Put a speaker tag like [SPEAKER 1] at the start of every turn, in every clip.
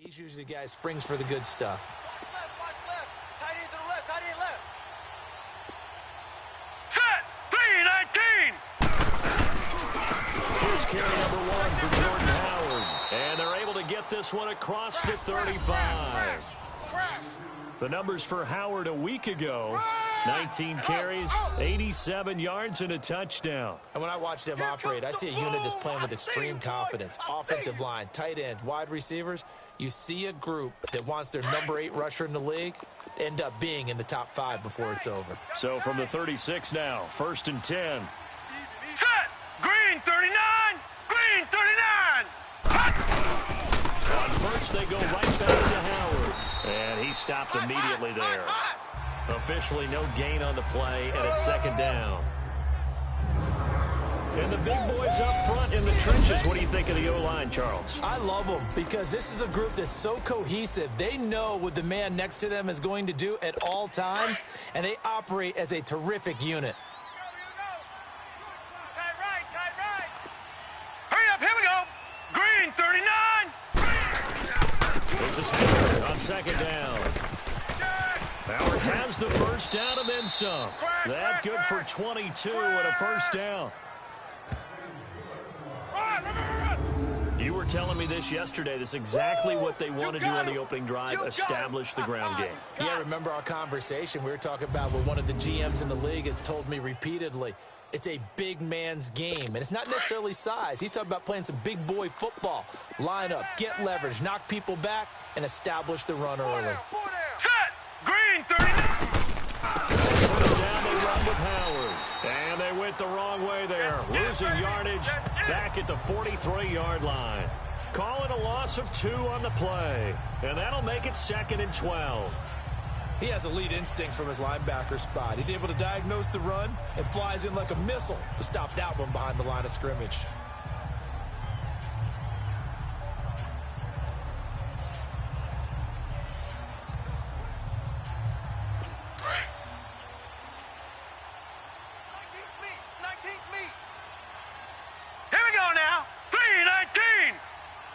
[SPEAKER 1] He's usually the guy who springs for the good stuff.
[SPEAKER 2] Watch left. Tight end to the left. Tight end left.
[SPEAKER 3] Set. 3-19.
[SPEAKER 4] Here's carry number 1 for Jordan Howard. And they're able to get this one across the 35. The numbers for Howard a week ago. 19 carries, 87 yards, and a touchdown.
[SPEAKER 1] And when I watch them operate, I see a unit that's playing with extreme confidence. Offensive line, tight ends, wide receivers. You see a group that wants their number 8 rusher in the league end up being in the top 5 before it's over.
[SPEAKER 4] So from the 36 now, 1st and 10.
[SPEAKER 3] Set. Green 39. Green 39.
[SPEAKER 4] On first, they go right back to Howard. And he stopped immediately there. Officially no gain on the play, and it's 2nd down. And the big boys up front in the trenches. What do you think of the O-line, Charles?
[SPEAKER 1] I love them because this is a group that's so cohesive. They know what the man next to them is going to do at all times, and they operate as a terrific unit.
[SPEAKER 2] Tight right. Tight right.
[SPEAKER 3] Hurry up. Here we go. Green 39.
[SPEAKER 4] This is Howard on 2nd down. Howard has the 1st down and then some. That good for 22 and a 1st down. You were telling me this yesterday. This is exactly what they want to do on the opening drive, establish the ground game.
[SPEAKER 1] Yeah, remember our conversation we were talking about what one of the GMs in the league has told me repeatedly. It's a big man's game, and it's not necessarily size. He's talking about playing some big boy football. Line up, get leverage, knock people back, and establish the run early.
[SPEAKER 3] Set. Green 39.
[SPEAKER 4] First down, they run with Howard. And they went the wrong way there. Losing yardage back at the 43-yard line. Calling a loss of 2 on the play. And that'll make it 2nd and 12.
[SPEAKER 1] He has elite instincts from his linebacker spot. He's able to diagnose the run and flies in like a missile to stop that one behind the line of scrimmage.
[SPEAKER 3] Here we go now. 3-19.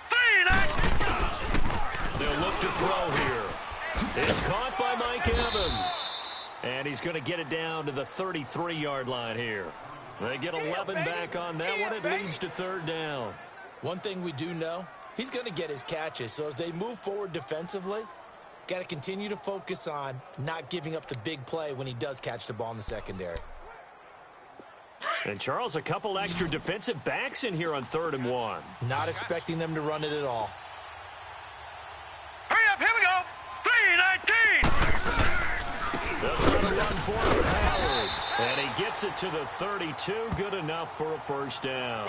[SPEAKER 3] 3-19.
[SPEAKER 4] They'll look to throw here. It's caught by Mike Evans. And he's going to get it down to the 33-yard line here. They get 11 back on that one. It leads to 3rd down.
[SPEAKER 1] One thing we do know, he's going to get his catches. So as they move forward defensively, got to continue to focus on not giving up the big play when he does catch the ball in the secondary.
[SPEAKER 4] And, Charles, a couple extra defensive backs in here on 3rd and 1.
[SPEAKER 1] Not expecting them to run it at all.
[SPEAKER 3] Hurry up. Here we go. 3-19.
[SPEAKER 4] They'll try to run forward Howard. And he gets it to the 32. Good enough for a 1st down.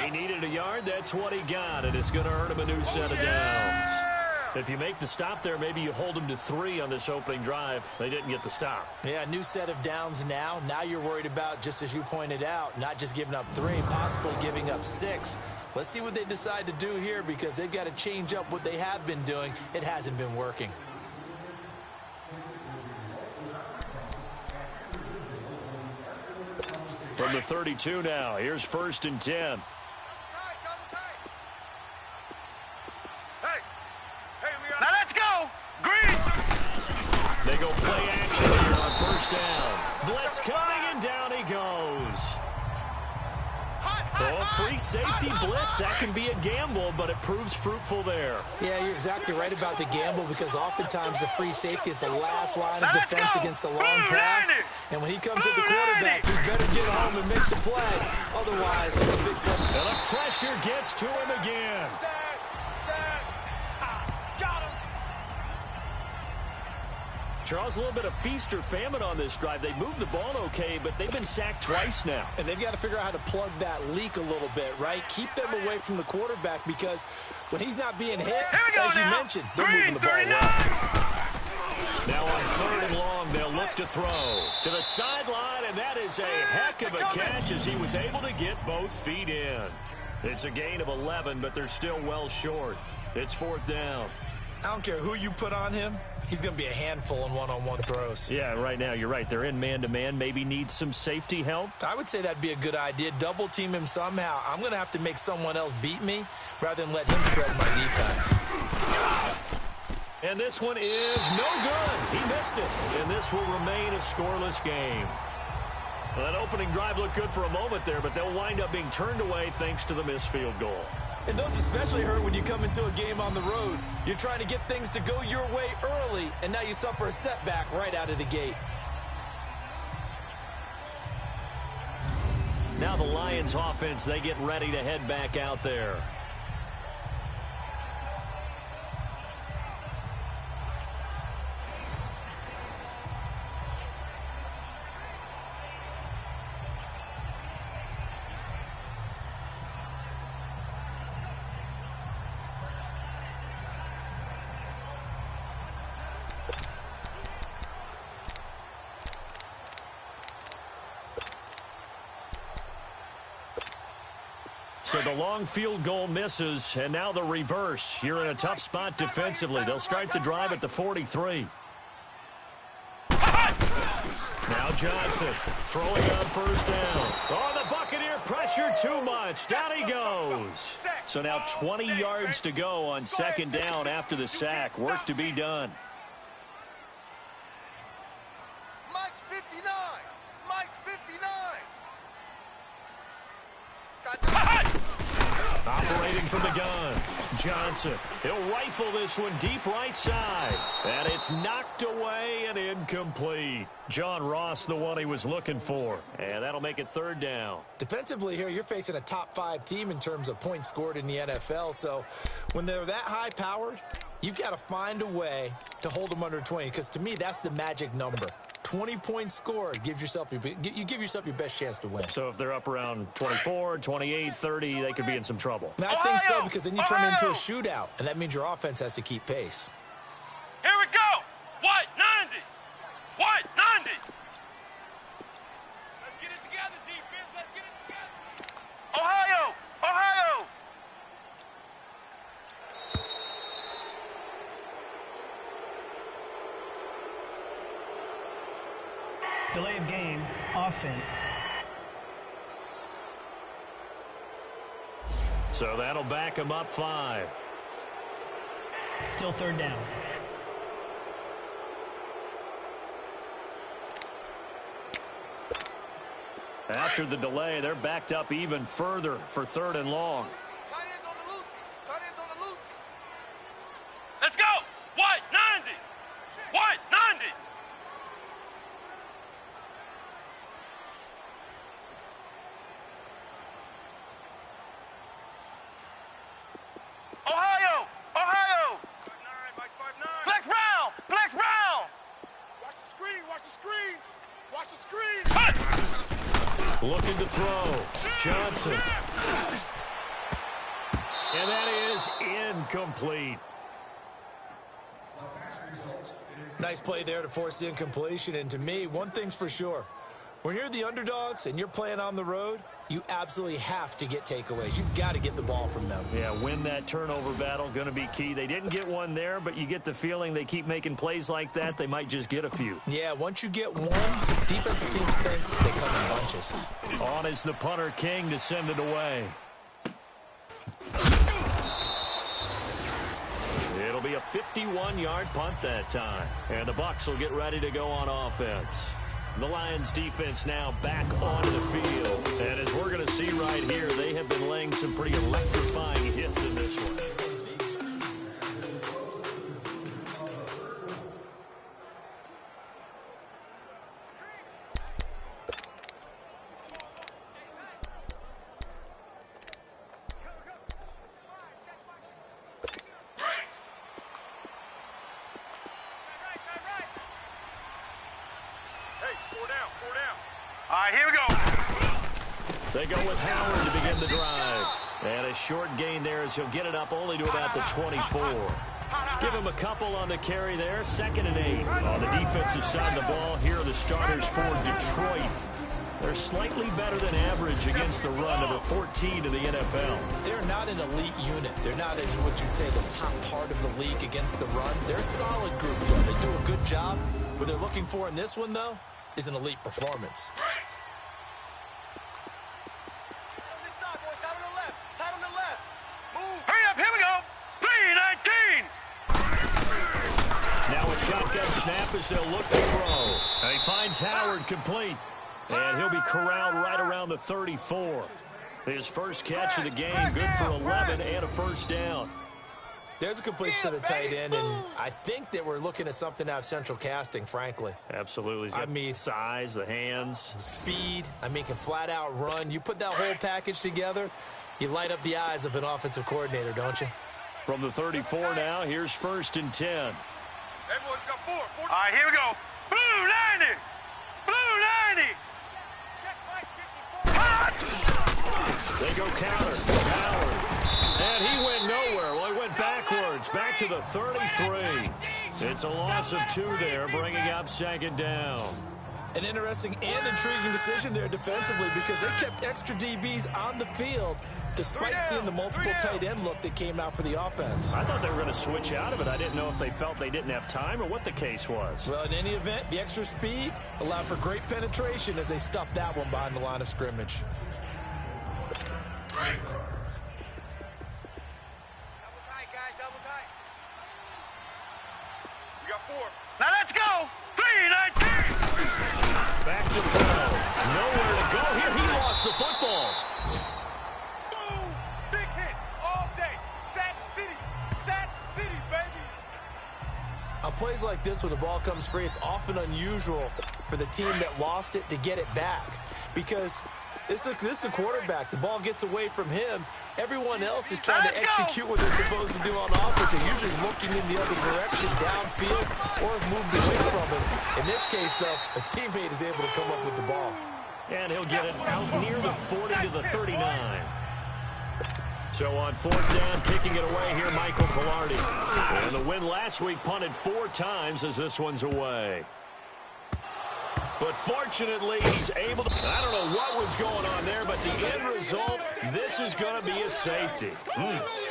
[SPEAKER 4] He needed a yard. That's what he got. And it's going to earn him a new set of downs. If you make the stop there, maybe you hold them to 3 on this opening drive. They didn't get the stop.
[SPEAKER 1] Yeah, new set of downs now. Now you're worried about, just as you pointed out, not just giving up 3, possibly giving up 6. Let's see what they decide to do here because they've got to change up what they have been doing. It hasn't been working.
[SPEAKER 4] From the 32 now, here's 1st and 10.
[SPEAKER 3] Now let's go. Green.
[SPEAKER 4] They go play action here on 1st down. Blitz coming, and down he goes. Oh, free safety blitz. That can be a gamble, but it proves fruitful there.
[SPEAKER 1] Yeah, you're exactly right about the gamble because oftentimes the free safety is the last line of defense against a long pass. And when he comes at the quarterback, he better get home and make the play. Otherwise, it's a big play.
[SPEAKER 4] And the pressure gets to him again. Charles, a little bit of feast or famine on this drive. They moved the ball okay, but they've been sacked twice now.
[SPEAKER 1] And they've got to figure out how to plug that leak a little bit, right? Keep them away from the quarterback because when he's not being hit, as you mentioned, they're moving the ball well.
[SPEAKER 4] Now on 3rd and long, they'll look to throw to the sideline, and that is a heck of a catch as he was able to get both feet in. It's a gain of 11, but they're still well short. It's 4th down.
[SPEAKER 1] I don't care who you put on him. He's going to be a handful in one-on-one throws.
[SPEAKER 4] Yeah, right now, you're right. They're in man-to-man. Maybe needs some safety help.
[SPEAKER 1] I would say that'd be a good idea. Double team him somehow. I'm going to have to make someone else beat me rather than let him shred my defense.
[SPEAKER 4] And this one is no good. He missed it. And this will remain a scoreless game. Well, that opening drive looked good for a moment there, but they'll wind up being turned away thanks to the missed field goal.
[SPEAKER 1] And those especially hurt when you come into a game on the road. You're trying to get things to go your way early, and now you suffer a setback right out of the gate.
[SPEAKER 4] Now the Lions offense, they get ready to head back out there. So the long field goal misses, and now the reverse. You're in a tough spot defensively. They'll start the drive at the 43. Now Johnson throwing on first down. Oh, the Buccaneer pressure too much. Down he goes. So now 20 yards to go on second down after the sack. Work to be done.
[SPEAKER 2] Mike's 59. Mike's 59.
[SPEAKER 4] Operating from the gun. Johnson. He'll rifle this one deep right side. And it's knocked away and incomplete. John Ross, the one he was looking for. And that'll make it third down.
[SPEAKER 1] Defensively here, you're facing a top-5 team in terms of points scored in the NFL. So when they're that high-powered, you've got to find a way to hold them under 20. Because to me, that's the magic number. 20 points scored gives yourself you give yourself your best chance to win.
[SPEAKER 4] So if they're up around 24, 28, 30, they could be in some trouble.
[SPEAKER 1] And I think so, because then you turn it into a shootout, and that means your offense has to keep pace.
[SPEAKER 3] Here we go. White 90. White 90. Let's get it together, defense. Let's get it together. Ohio. Ohio.
[SPEAKER 5] Delay of game, offense.
[SPEAKER 4] So that'll back him up 5.
[SPEAKER 5] Still third down.
[SPEAKER 4] After the delay, they're backed up even further for third and long.
[SPEAKER 2] Tight ends on the Lucy. Tight ends on the Lucy.
[SPEAKER 3] Let's go. White 90. White 90. Ohio. Ohio.
[SPEAKER 2] 5'9", Mike 5'9".
[SPEAKER 3] Flex round. Flex round.
[SPEAKER 2] Watch the screen. Watch the screen. Watch the screen.
[SPEAKER 3] Hut.
[SPEAKER 4] Looking to throw. Johnson. And that is incomplete.
[SPEAKER 1] Nice play there to force the incompletion. And to me, one thing's for sure. When you're the underdogs and you're playing on the road, you absolutely have to get takeaways. You've got to get the ball from them.
[SPEAKER 4] Yeah, win that turnover battle, going to be key. They didn't get one there, but you get the feeling they keep making plays like that, they might just get a few.
[SPEAKER 1] Yeah, once you get one, defensive teams think they come in bunches.
[SPEAKER 4] On is the punter King to send it away. It'll be a 51-yard punt that time. And the Bucs will get ready to go on offense. The Lions defense now back onto the field. And as we're going to see right here, they have been laying some pretty electrifying hits in this one.
[SPEAKER 3] All right, here we go.
[SPEAKER 4] They go with Howard to begin the drive. And a short gain there as he'll get it up only to about the 24. Give him a couple on the carry there. 2nd and 8. On the defensive side of the ball, here are the starters for Detroit. They're slightly better than average against the run, number 14 in the NFL.
[SPEAKER 1] They're not an elite unit. They're not, as what you'd say, the top part of the league against the run. They're a solid group, though. They do a good job. What they're looking for in this one, though, is an elite performance.
[SPEAKER 3] Hurry up, here we go. 3-19.
[SPEAKER 4] Now a shotgun snap as they'll look to throw. And he finds Howard complete. And he'll be corralled right around the 34. His first catch of the game, good for 11 and a first down.
[SPEAKER 1] There's a completion to the tight end, and I think that we're looking at something out of central casting, frankly.
[SPEAKER 4] Absolutely.
[SPEAKER 1] I mean,
[SPEAKER 4] size, the hands.
[SPEAKER 1] Speed, can flat out run. You put that whole package together, you light up the eyes of an offensive coordinator, don't you?
[SPEAKER 4] From the 34 now, here's 1st and 10.
[SPEAKER 2] Everyone's got 4.
[SPEAKER 3] All right, here we go. Blue 90. Blue 90.
[SPEAKER 4] They go counter. Howard. And he went nowhere. Well, he went backwards. Back to the 33. It's a loss of 2 there, bringing up 2nd down.
[SPEAKER 1] An interesting and intriguing decision there defensively because they kept extra DBs on the field despite seeing the multiple tight end look that came out for the offense.
[SPEAKER 4] I thought they were going to switch out of it. I didn't know if they felt they didn't have time or what the case was.
[SPEAKER 1] Well, in any event, the extra speed allowed for great penetration as they stuffed that one behind the line of scrimmage.
[SPEAKER 2] Double tight, guys, double tight. We got 4.
[SPEAKER 3] Now let's go. 3-19.
[SPEAKER 4] Back to throw. Nowhere to go here. He lost the football.
[SPEAKER 2] Boom! Big hit all day. Sack City, baby.
[SPEAKER 1] On plays like this where the ball comes free, it's often unusual for the team that lost it to get it back because this is the quarterback. The ball gets away from him. Everyone else is trying to execute what they're supposed to do on offense. They're usually looking in the other direction, downfield, or have moved away from him. In this case, though, a teammate is able to come up with the ball.
[SPEAKER 4] And he'll get it out near the 40 to the 39. So on 4th down, kicking it away here, Michael Pilardi. And the win last week punted 4 times as this one's away. But fortunately, he's able to... I don't know what was going on there, but the end result, this is going to be a safety.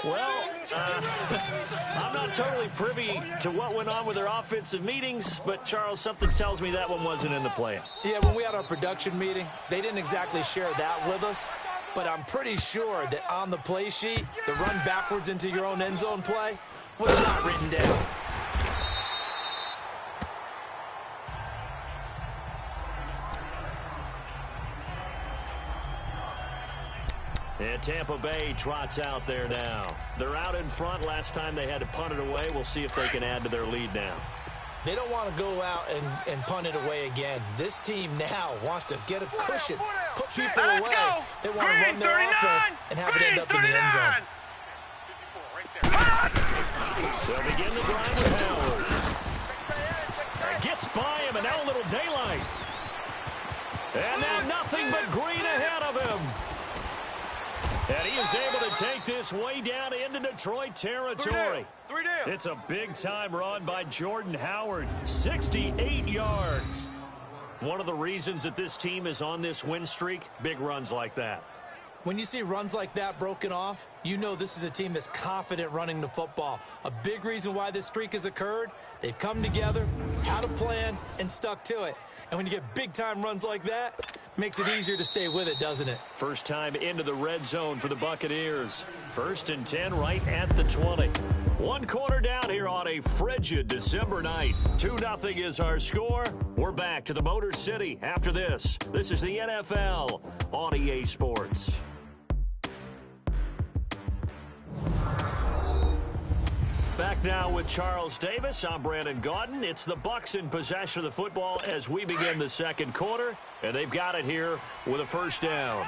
[SPEAKER 4] Well, I'm not totally privy to what went on with their offensive meetings, but, Charles, something tells me that one wasn't in the plan.
[SPEAKER 1] Yeah, when we had our production meeting, they didn't exactly share that with us, but I'm pretty sure that on the play sheet, the run backwards into your own end zone play was not written down.
[SPEAKER 4] And Tampa Bay trots out there now. They're out in front. Last time they had to punt it away. We'll see if they can add to their lead now.
[SPEAKER 1] They don't want to go out and punt it away again. This team now wants to get a cushion, put people away. They want to run their offense and have it end up in the end zone.
[SPEAKER 4] They'll begin the drive with Howard. Gets by him, and now a little daylight. And now nothing but green ahead of him. And he is able to take this way down into Detroit territory.
[SPEAKER 2] 3 down.
[SPEAKER 4] It's a big-time run by Jordan Howard, 68 yards. One of the reasons that this team is on this win streak, big runs like that.
[SPEAKER 1] When you see runs like that broken off, you know this is a team that's confident running the football. A big reason why this streak has occurred, they've come together, had a plan, and stuck to it. And when you get big-time runs like that, makes it easier to stay with it, doesn't it?
[SPEAKER 4] First time into the red zone for the Buccaneers. 1st and 10 right at the 20. 1 quarter down here on a frigid December night. 2-0 is our score. We're back to the Motor City after this. This is the NFL on EA Sports. Back now with Charles Davis. I'm Brandon Gaudin. It's the Bucs in possession of the football as we begin the 2nd quarter, and they've got it here with a 1st down.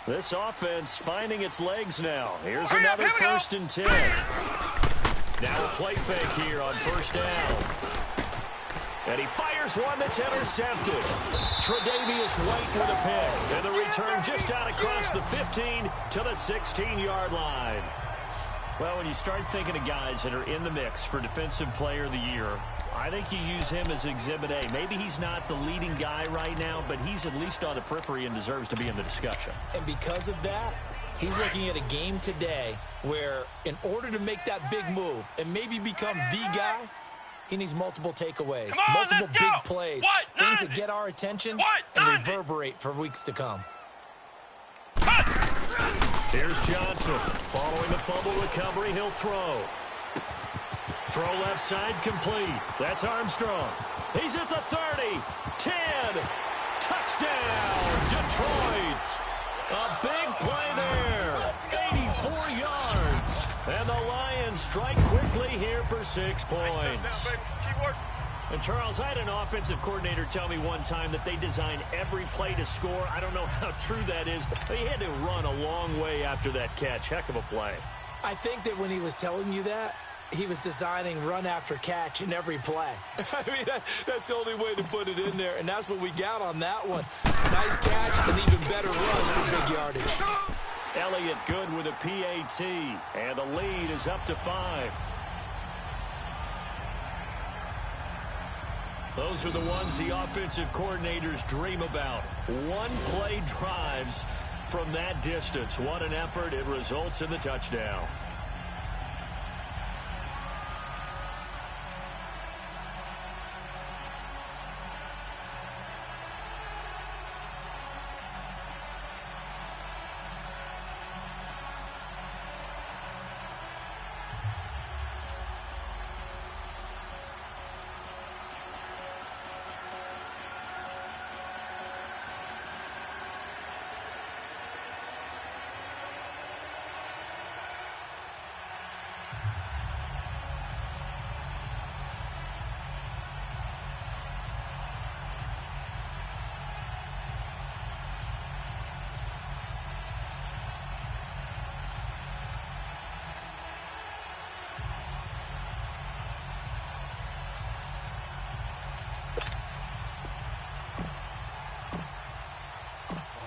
[SPEAKER 4] This offense finding its legs now. Here's another 1st and 10. Now a play fake here on 1st down. And he fires one that's intercepted. Tre'Davious White with a pick. And the return just out across the 15 to the 16-yard line. Well, when you start thinking of guys that are in the mix for Defensive Player of the Year, I think you use him as Exhibit A. Maybe he's not the leading guy right now, but he's at least on the periphery and deserves to be in the discussion.
[SPEAKER 1] And because of that, he's looking at a game today where in order to make that big move and maybe become the guy, he needs multiple takeaways, multiple big plays, things that get our attention and reverberate for weeks to come.
[SPEAKER 4] Here's Johnson. Following the fumble recovery, he'll throw. Throw left side complete. That's Armstrong. He's at the 30. 10. Touchdown, Detroit. A big play there. 84 yards. And the Lions strike quickly here for 6 points. And, Charles, I had an offensive coordinator tell me one time that they design every play to score. I don't know how true that is, but he had to run a long way after that catch. Heck of a play.
[SPEAKER 1] I think that when he was telling you that, he was designing run after catch in every play. I mean, that's the only way to put it in there, and that's what we got on that one. Nice catch and even better run for big yardage.
[SPEAKER 4] Elliott good with a PAT, and the lead is up to 5. Those are the ones the offensive coordinators dream about. One-play drives from that distance. What an effort. It results in the touchdown.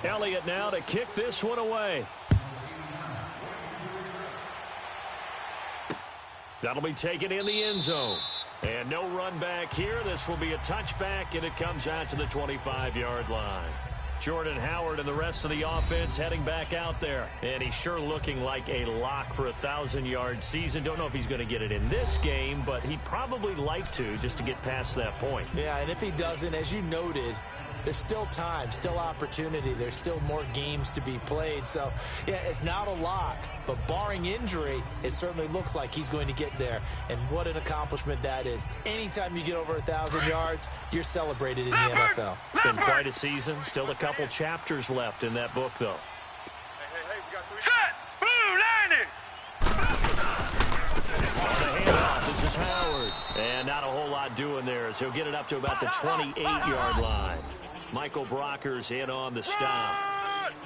[SPEAKER 4] Elliott now to kick this one away. That'll be taken in the end zone. And no run back here. This will be a touchback, and it comes out to the 25-yard line. Jordan Howard and the rest of the offense heading back out there. And he's sure looking like a lock for a 1,000-yard season. Don't know if he's going to get it in this game, but he'd probably like to just to get past that point.
[SPEAKER 1] Yeah, and if he doesn't, as you noted, there's still time, still opportunity. There's still more games to be played. So, yeah, it's not a lock, but barring injury, it certainly looks like he's going to get there. And what an accomplishment that is. Anytime you get over 1,000 yards, you're celebrated in the NFL.
[SPEAKER 4] It's been quite a season. Still a couple chapters left in that book, though.
[SPEAKER 2] Hey, we got 3.
[SPEAKER 3] Set! Blue, landing!
[SPEAKER 4] On the handoff, this is Howard. And not a whole lot doing there as he'll get it up to about the 28-yard line. Michael Brocker's in on the stop.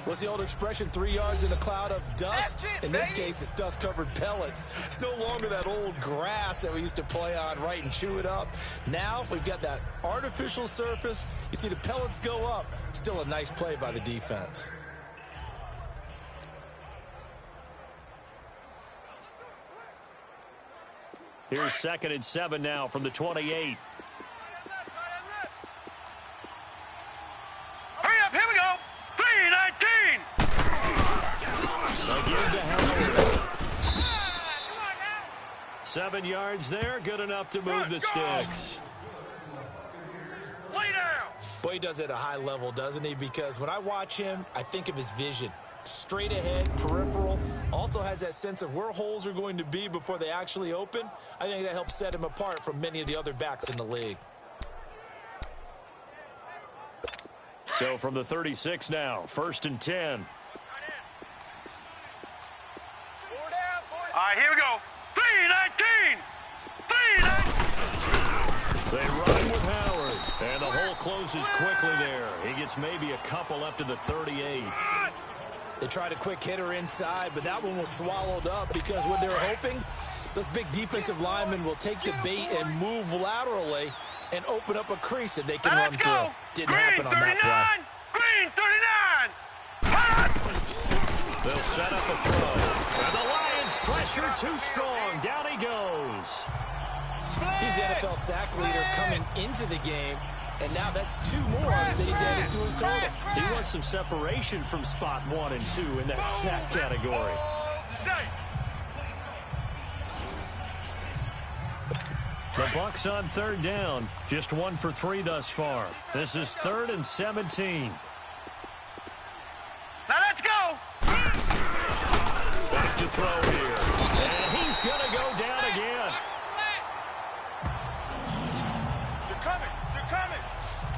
[SPEAKER 1] What's the old expression, 3 yards in a cloud of dust? In this case, it's dust-covered pellets. It's no longer that old grass that we used to play on, right, and chew it up. Now we've got that artificial surface. You see the pellets go up. Still a nice play by the defense.
[SPEAKER 4] Here's 2nd and 7 now from the 28.
[SPEAKER 3] Hurry up, here we go! 3:19!
[SPEAKER 4] Again to Howard. 7 yards there, good enough to move the sticks.
[SPEAKER 2] Lay down!
[SPEAKER 1] Boy, he does it at a high level, doesn't he? Because when I watch him, I think of his vision. Straight ahead, peripheral, also has that sense of where holes are going to be before they actually open. I think that helps set him apart from many of the other backs in the league.
[SPEAKER 4] So from the 36 now, 1st and 10.
[SPEAKER 3] All right, here we go. 3:19! 3:19!
[SPEAKER 4] They run with Howard, and the hole closes quickly there. He gets maybe a couple up to the 38.
[SPEAKER 1] They tried a quick hitter inside, but that one was swallowed up because what they're hoping, those big defensive linemen will take the bait and move laterally and open up a crease that they can run through. Didn't happen on that play.
[SPEAKER 3] Green 39!
[SPEAKER 4] They'll set up a throw. And the Lions pressure too strong. Down he goes.
[SPEAKER 1] He's the NFL sack leader coming into the game, and now that's 2 more that he's added to his total.
[SPEAKER 4] He wants some separation from spot 1 and 2 in that sack category. The Bucks on 3rd down. Just 1 for 3 thus far. This is 3rd and 17.
[SPEAKER 3] Now let's go.
[SPEAKER 4] Back to throw here. And he's going to go down again.
[SPEAKER 2] They're coming. They're coming.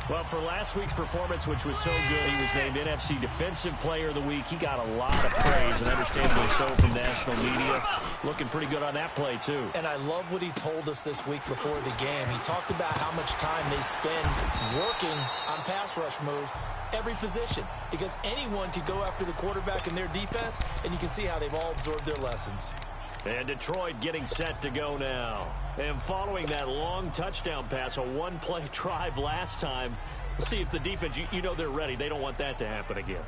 [SPEAKER 4] Well, for last week's performance, which was so good, he was named NFC Defensive Player of the Week. He got a lot of praise, and understandably so from national media. Looking pretty good on that play, too.
[SPEAKER 1] And I love what he told us this week before the game. He talked about how much time they spend working on pass rush moves, every position, because anyone could go after the quarterback in their defense, and you can see how they've all absorbed their lessons.
[SPEAKER 4] And Detroit getting set to go now. And following that long touchdown pass, a 1-play drive last time, let's see if the defense, you know they're ready. They don't want that to happen again.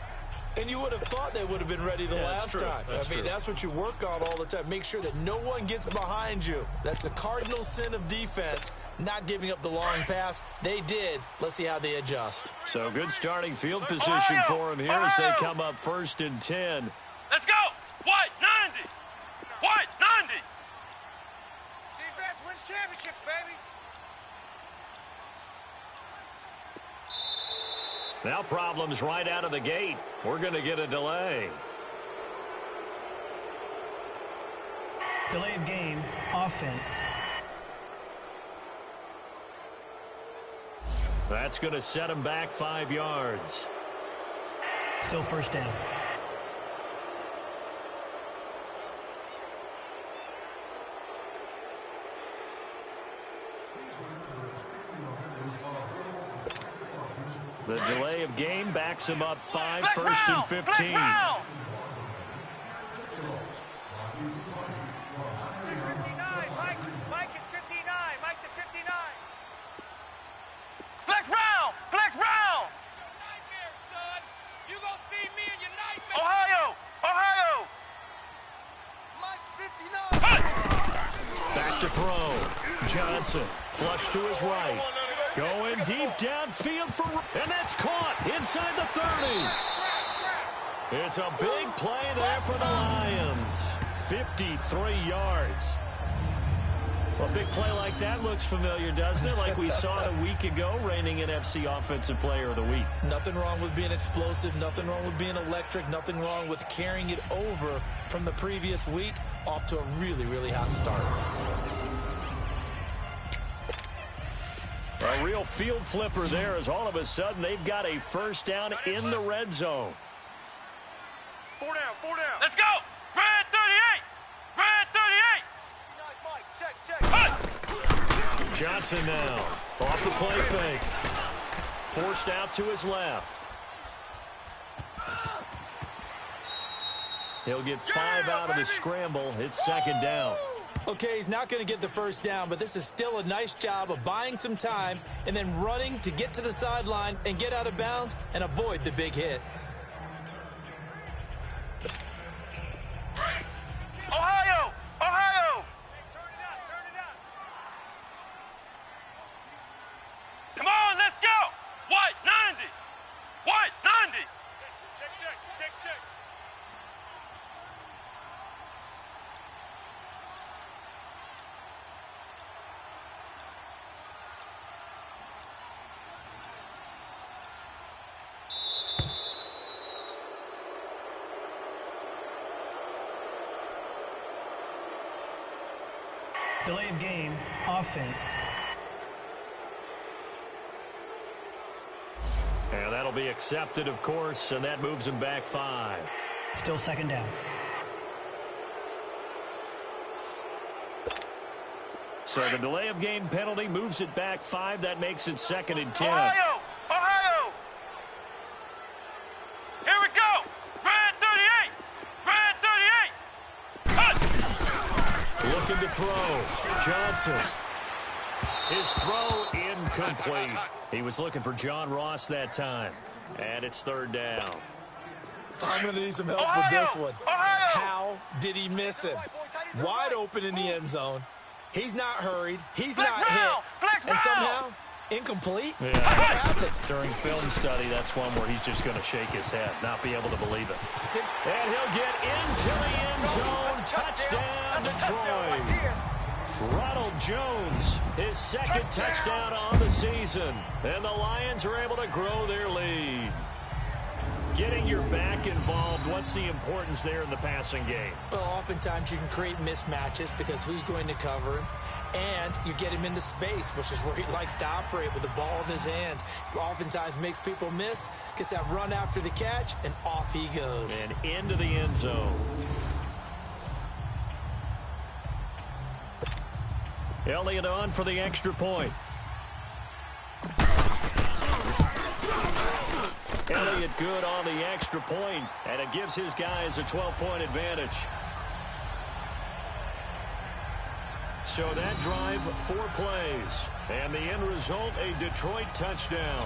[SPEAKER 1] And you would have thought they would have been ready the last time. That's what you work on all the time. Make sure that no one gets behind you. That's the cardinal sin of defense, not giving up the long pass. They did. Let's see how they adjust.
[SPEAKER 4] So good starting field position for him here as they come up 1st and 10.
[SPEAKER 3] Let's go. White 90. White 90.
[SPEAKER 2] Defense wins championships, baby.
[SPEAKER 4] Now problems right out of the gate. We're going to get a delay.
[SPEAKER 5] Delay of game, offense.
[SPEAKER 4] That's going to set him back 5 yards.
[SPEAKER 5] Still 1st down.
[SPEAKER 4] The delay of game backs him up 5,
[SPEAKER 3] Flex
[SPEAKER 4] 1st and
[SPEAKER 3] round,
[SPEAKER 4] 15.
[SPEAKER 3] Flex round.
[SPEAKER 2] Mike is 59. Mike to 59.
[SPEAKER 3] Flex round. Flex round.
[SPEAKER 2] Nightmare, son. You gonna see me in your nightmare.
[SPEAKER 3] Ohio. Ohio.
[SPEAKER 2] Mike's 59.
[SPEAKER 4] Back to throw. Johnson, flush to his right. Going deep downfield for, and that's caught inside the 30. It's a big play there for the Lions. 53 yards. Well, a big play like that looks familiar, doesn't it? Like we saw it a week ago, reigning NFC Offensive Player of the Week.
[SPEAKER 1] Nothing wrong with being explosive. Nothing wrong with being electric. Nothing wrong with carrying it over from the previous week. Off to a really, really hot start.
[SPEAKER 4] A real field flipper there as all of a sudden they've got a 1st down in the red zone.
[SPEAKER 2] 4 down. 4 down.
[SPEAKER 3] Let's go. Red 38. Red 38.
[SPEAKER 2] Nice, Mike. Check.
[SPEAKER 4] Johnson now off the play fake. Forced out to his left. He'll get 5 out of the scramble. It's 2nd down.
[SPEAKER 1] Okay, he's not going to get the 1st down, but this is still a nice job of buying some time and then running to get to the sideline and get out of bounds and avoid the big hit.
[SPEAKER 3] Ohio. Ohio.
[SPEAKER 2] Turn it out. Turn it out.
[SPEAKER 3] Come on, let's go. White 90. White 90.
[SPEAKER 2] Check. Check. Check.
[SPEAKER 5] Delay of game, offense.
[SPEAKER 4] And that'll be accepted, of course, and that moves him back 5.
[SPEAKER 5] Still 2nd down.
[SPEAKER 4] So the delay of game penalty moves it back 5. That makes it 2nd and 10.
[SPEAKER 3] Ohio. Ohio. Here we go. Red 38. Red 38.
[SPEAKER 4] Looking to throw. Johnson. His throw incomplete. He was looking for John Ross that time. And it's 3rd down.
[SPEAKER 1] I'm going to need some help with this one. How did he miss him? Wide open in the end zone. He's not hurried. He's not hit. And somehow, incomplete?
[SPEAKER 4] Yeah.
[SPEAKER 1] What happened?
[SPEAKER 4] During film study, that's one where he's just going to shake his head, not be able to believe it. And he'll get into the end zone. Touchdown, Detroit. Ronald Jones, his second touchdown on the season. And the Lions are able to grow their lead. Getting your back involved, what's the importance there in the passing game?
[SPEAKER 1] Well, oftentimes you can create mismatches because who's going to cover him? And you get him into space, which is where he likes to operate with the ball in his hands. Oftentimes makes people miss, gets that run after the catch, and off he goes.
[SPEAKER 4] And into the end zone. Elliott on for the extra point. Elliott good on the extra point, and it gives his guys a 12-point advantage. So that drive, 4 plays, and the end result, a Detroit touchdown.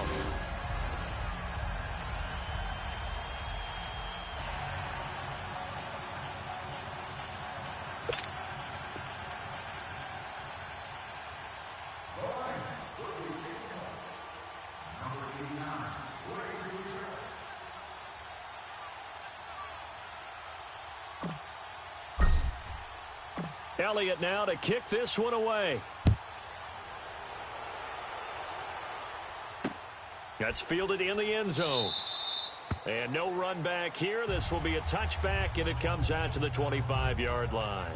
[SPEAKER 4] Elliott now to kick this one away. That's fielded in the end zone. And no run back here. This will be a touchback, and it comes out to the 25-yard line.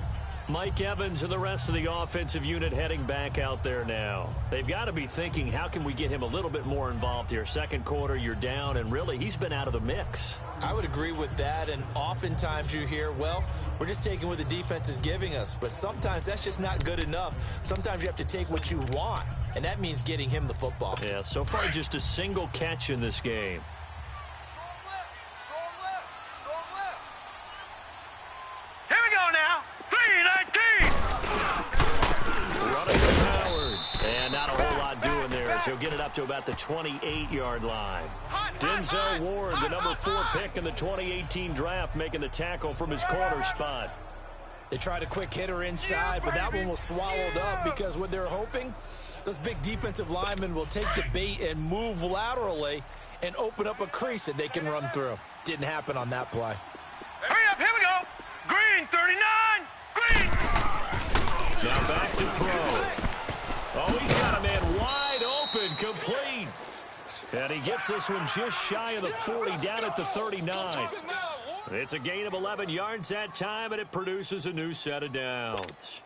[SPEAKER 4] Mike Evans and the rest of the offensive unit heading back out there now. They've got to be thinking, how can we get him a little bit more involved here? Second quarter, you're down, and really, he's been out of the mix.
[SPEAKER 1] I would agree with that, and oftentimes you hear, well, we're just taking what the defense is giving us, but sometimes that's just not good enough. Sometimes you have to take what you want, and that means getting him the football.
[SPEAKER 4] Yeah, so far just a single catch in this game.
[SPEAKER 3] Here we go now. 3-19.
[SPEAKER 4] Running to Howard. And not a whole lot doing there as he'll get it up to about the 28-yard line. Denzel Ward, the number 4 pick in the 2018 draft, making the tackle from his corner spot.
[SPEAKER 1] They tried a quick hitter inside, but that one was swallowed up because what they're hoping, those big defensive linemen will take the bait and move laterally and open up a crease that they can run through. Didn't happen on that play.
[SPEAKER 3] Hurry up, here we go. Green, 39. Green.
[SPEAKER 4] Now back to throw. Oh, he's got a man wide open, complete. And he gets this one just shy of the 40, down at the 39. It's a gain of 11 yards that time, and it produces a new set of downs.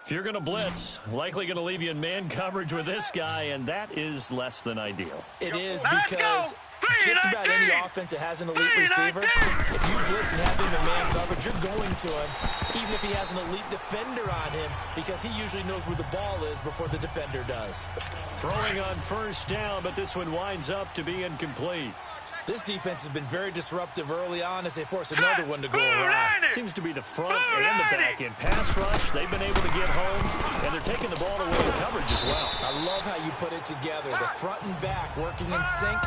[SPEAKER 4] If you're going to blitz, likely going to leave you in man coverage with this guy, and that is less than ideal.
[SPEAKER 1] It is because just about any offense that has an elite receiver, if you blitz and have him in man coverage, you're going to him, even if he has an elite defender on him, because he usually knows where the ball is before the defender does.
[SPEAKER 4] Throwing on first down, but this one winds up to be incomplete.
[SPEAKER 1] This defense has been very disruptive early on as they force another one to go around.
[SPEAKER 4] Seems to be the front and the back end. Pass rush, they've been able to get home, and they're taking the ball away in coverage as well.
[SPEAKER 1] I love how you put it together. The front and back working in sync,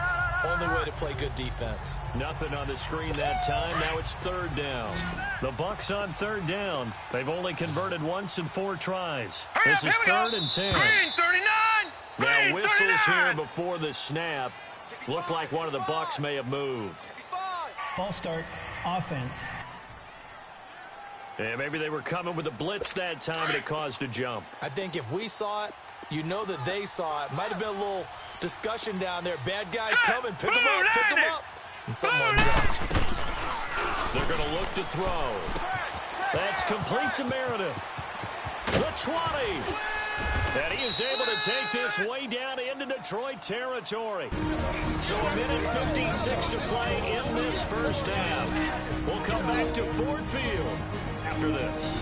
[SPEAKER 1] only way to play good defense.
[SPEAKER 4] Nothing on the screen that time. Now it's third down. The Bucs on third down. They've only converted once in 4 tries. This is 3rd and 10.
[SPEAKER 3] Green, 39.
[SPEAKER 4] Now whistles here before the snap. Looked like one of the Bucs may have moved.
[SPEAKER 5] False start, offense.
[SPEAKER 4] Yeah, maybe they were coming with a blitz that time and it caused a jump.
[SPEAKER 1] I think if we saw it, you know that they saw it. Might have been a little discussion down there. Bad guys coming, pick them up, pick them up. And someone jumped.
[SPEAKER 4] They're going to look to throw. That's complete to Meredith. The 20. And he is able to take this way down into Detroit territory. So a minute 56 to play in this first half. We'll come back to Ford Field after this.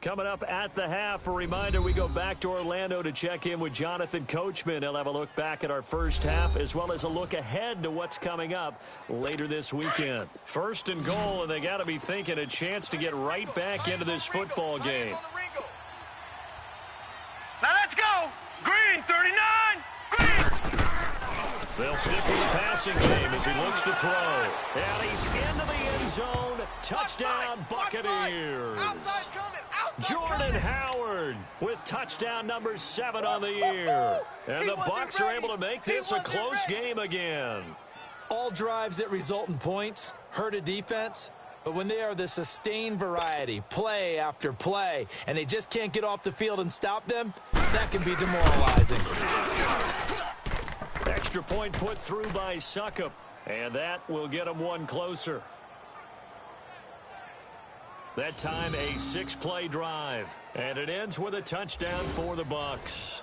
[SPEAKER 4] Coming up at the half, a reminder, we go back to Orlando to check in with Jonathan Coachman. He'll have a look back at our first half as well as a look ahead to what's coming up later this weekend. First and goal, and they got to be thinking a chance to get right back into this football game.
[SPEAKER 3] Now let's go. Green, 39. Green.
[SPEAKER 4] They'll stick with the passing game as he looks to throw. And he's into the end zone. Touchdown, Buccaneers. Jordan Howard with touchdown number 7 on the year. And the Bucs are able to make this a close game again.
[SPEAKER 1] All drives that result in points hurt a defense, but when they are the sustained variety, play after play, and they just can't get off the field and stop them, that can be demoralizing.
[SPEAKER 4] Extra point put through by Succop, and that will get them one closer. That time a 6-play drive, and it ends with a touchdown for the Bucs.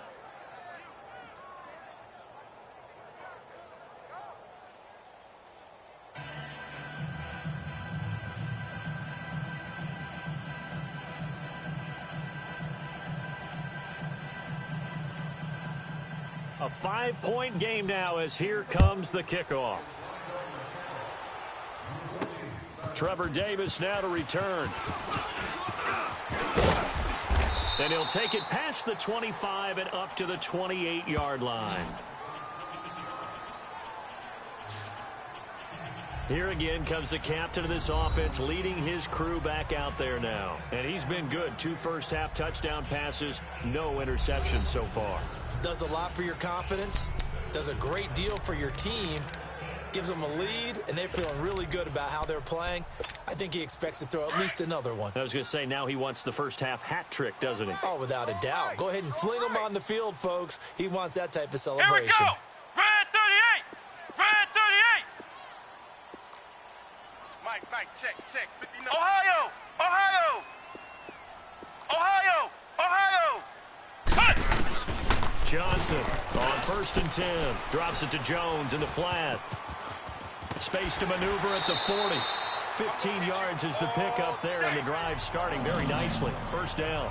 [SPEAKER 4] A 5-point game now as here comes the kickoff. Trevor Davis now to return. And he'll take it past the 25 and up to the 28-yard line. Here again comes the captain of this offense leading his crew back out there now. And he's been good. 2 first-half touchdown passes, no interceptions so far.
[SPEAKER 1] Does a lot for your confidence, does a great deal for your team, gives them a lead, and they're feeling really good about how they're playing. I think he expects to throw at least another one.
[SPEAKER 4] I was going to say, now he wants the first-half hat trick, doesn't he?
[SPEAKER 1] Oh, without a doubt. Go ahead and fling him on the field, folks. He wants that type of celebration.
[SPEAKER 3] Here we go. Red 38. Red 38.
[SPEAKER 2] Mike, check. 59.
[SPEAKER 3] Ohio. Ohio. Ohio. Ohio. Cut.
[SPEAKER 4] Johnson on 1st and 10. Drops it to Jones in the flat. Space to maneuver at the 40. 15 yards is the pickup there, and the drive starting very nicely. First down.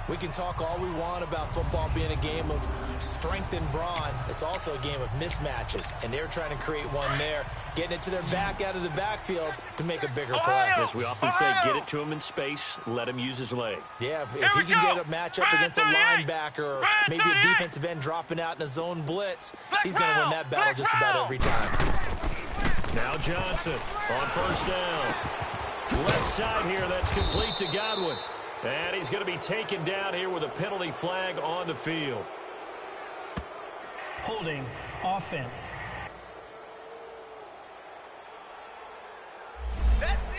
[SPEAKER 1] We can talk all we want about football being a game of strength and brawn. It's also a game of mismatches, and they're trying to create one there, getting it to their back out of the backfield to make a bigger play.
[SPEAKER 4] As we often say, get it to him in space, let him use his leg.
[SPEAKER 1] Yeah, if he can get a matchup against a linebacker or maybe a defensive end dropping out in a zone blitz, he's going to win that battle just about every time.
[SPEAKER 4] Now Johnson on 1st down. Left side here, that's complete to Godwin. And he's going to be taken down here with a penalty flag on the field.
[SPEAKER 5] Holding offense.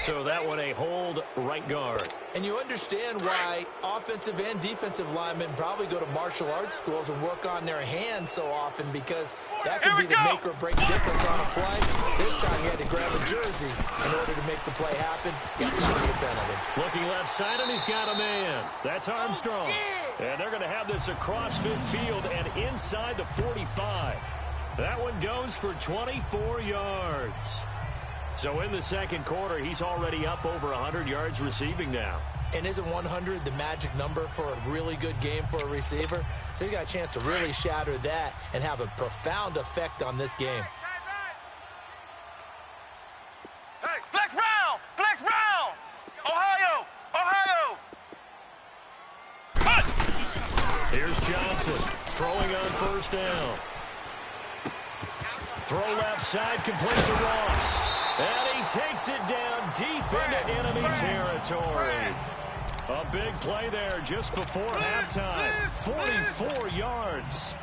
[SPEAKER 4] So that one a hold right guard.
[SPEAKER 1] And you understand why offensive and defensive linemen probably go to martial arts schools and work on their hands so often, because that could be the make or break difference on a play. This time he had to grab a jersey in order to make the play happen. Got the penalty.
[SPEAKER 4] Looking left side, and he's got a man. That's Armstrong. And they're going to have this across midfield and inside the 45. That one goes for 24 yards. So in the second quarter, he's already up over 100 yards receiving now.
[SPEAKER 1] And isn't 100 the magic number for a really good game for a receiver? So he got a chance to really shatter that and have a profound effect on this game.
[SPEAKER 3] Hey, flex round. Flex round. Ohio. Ohio. Cut.
[SPEAKER 4] Here's Johnson throwing on 1st down. Throw left side, complete to Ross. And he takes it down deep into enemy territory. A big play there just before halftime. 44 yards.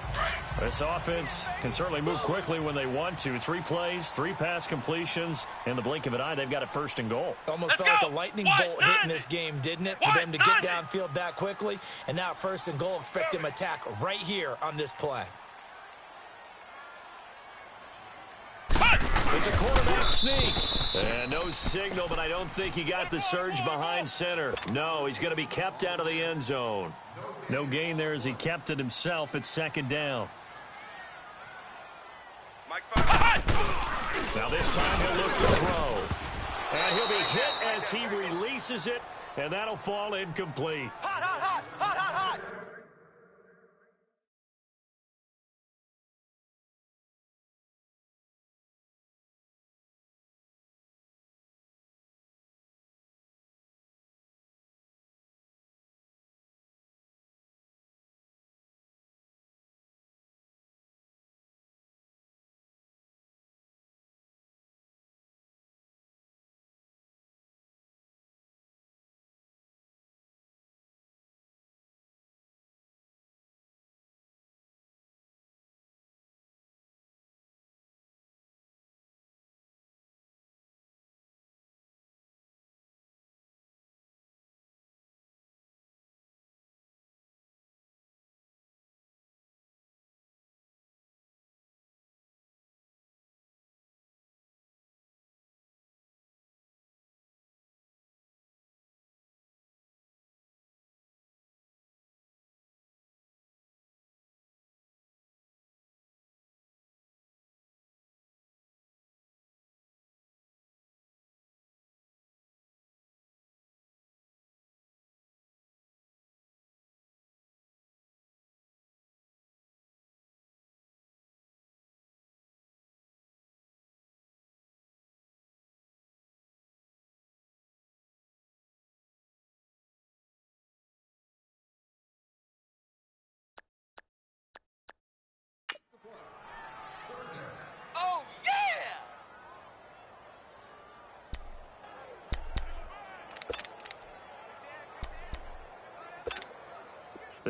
[SPEAKER 4] This offense can certainly move quickly when they want to. 3 plays, 3 pass completions. In the blink of an eye, they've got it 1st and goal.
[SPEAKER 1] Almost felt like a lightning bolt hit in this game, didn't it? For them to get downfield that quickly. And now 1st and goal, expect them to attack right here on this play.
[SPEAKER 4] It's a quarterback sneak. And no signal, but I don't think he got the surge behind center. No, he's going to be kept out of the end zone. No gain there as he kept it himself at 2nd down. Now this time he'll look to throw. And he'll be hit as he releases it, and that'll fall incomplete.
[SPEAKER 2] Hot, hot, hot, hot, hot, hot.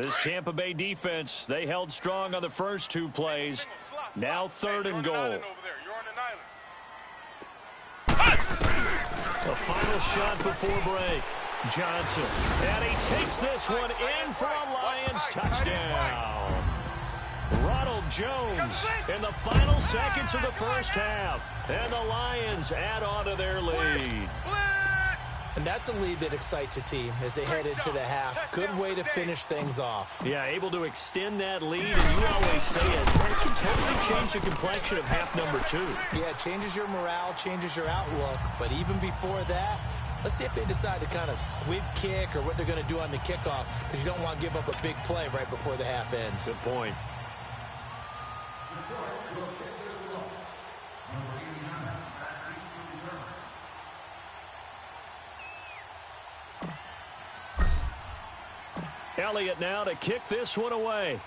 [SPEAKER 4] This Tampa Bay defense, they held strong on the first 2 plays. Now 3rd and goal. The final shot before break. Johnson. And he takes this one in for a Lions touchdown. Ronald Jones in the final seconds of the first half. And the Lions add on to their lead.
[SPEAKER 1] And that's a lead that excites a team as they head into the half. Good way to finish things off.
[SPEAKER 4] Yeah, able to extend that lead, and you always say it, that can totally change the complexion of half number 2.
[SPEAKER 1] Yeah, it changes your morale, changes your outlook. But even before that, let's see if they decide to kind of squib kick or what they're going to do on the kickoff, because you don't want to give up a big play right before the half ends.
[SPEAKER 4] Good point. Elliott now to kick this one away.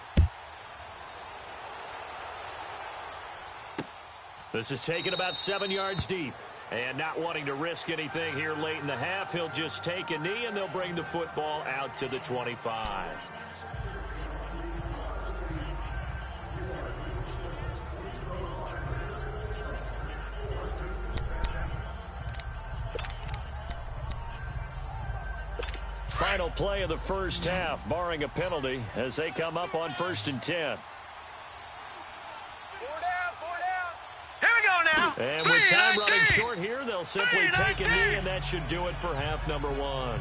[SPEAKER 4] This is taken about 7 yards deep. And not wanting to risk anything here late in the half, he'll just take a knee and they'll bring the football out to the 25. Final play of the first half, barring a penalty, as they come up on 1st and 10. And with time running short here, they'll simply take a knee, and that should do it for half number 1.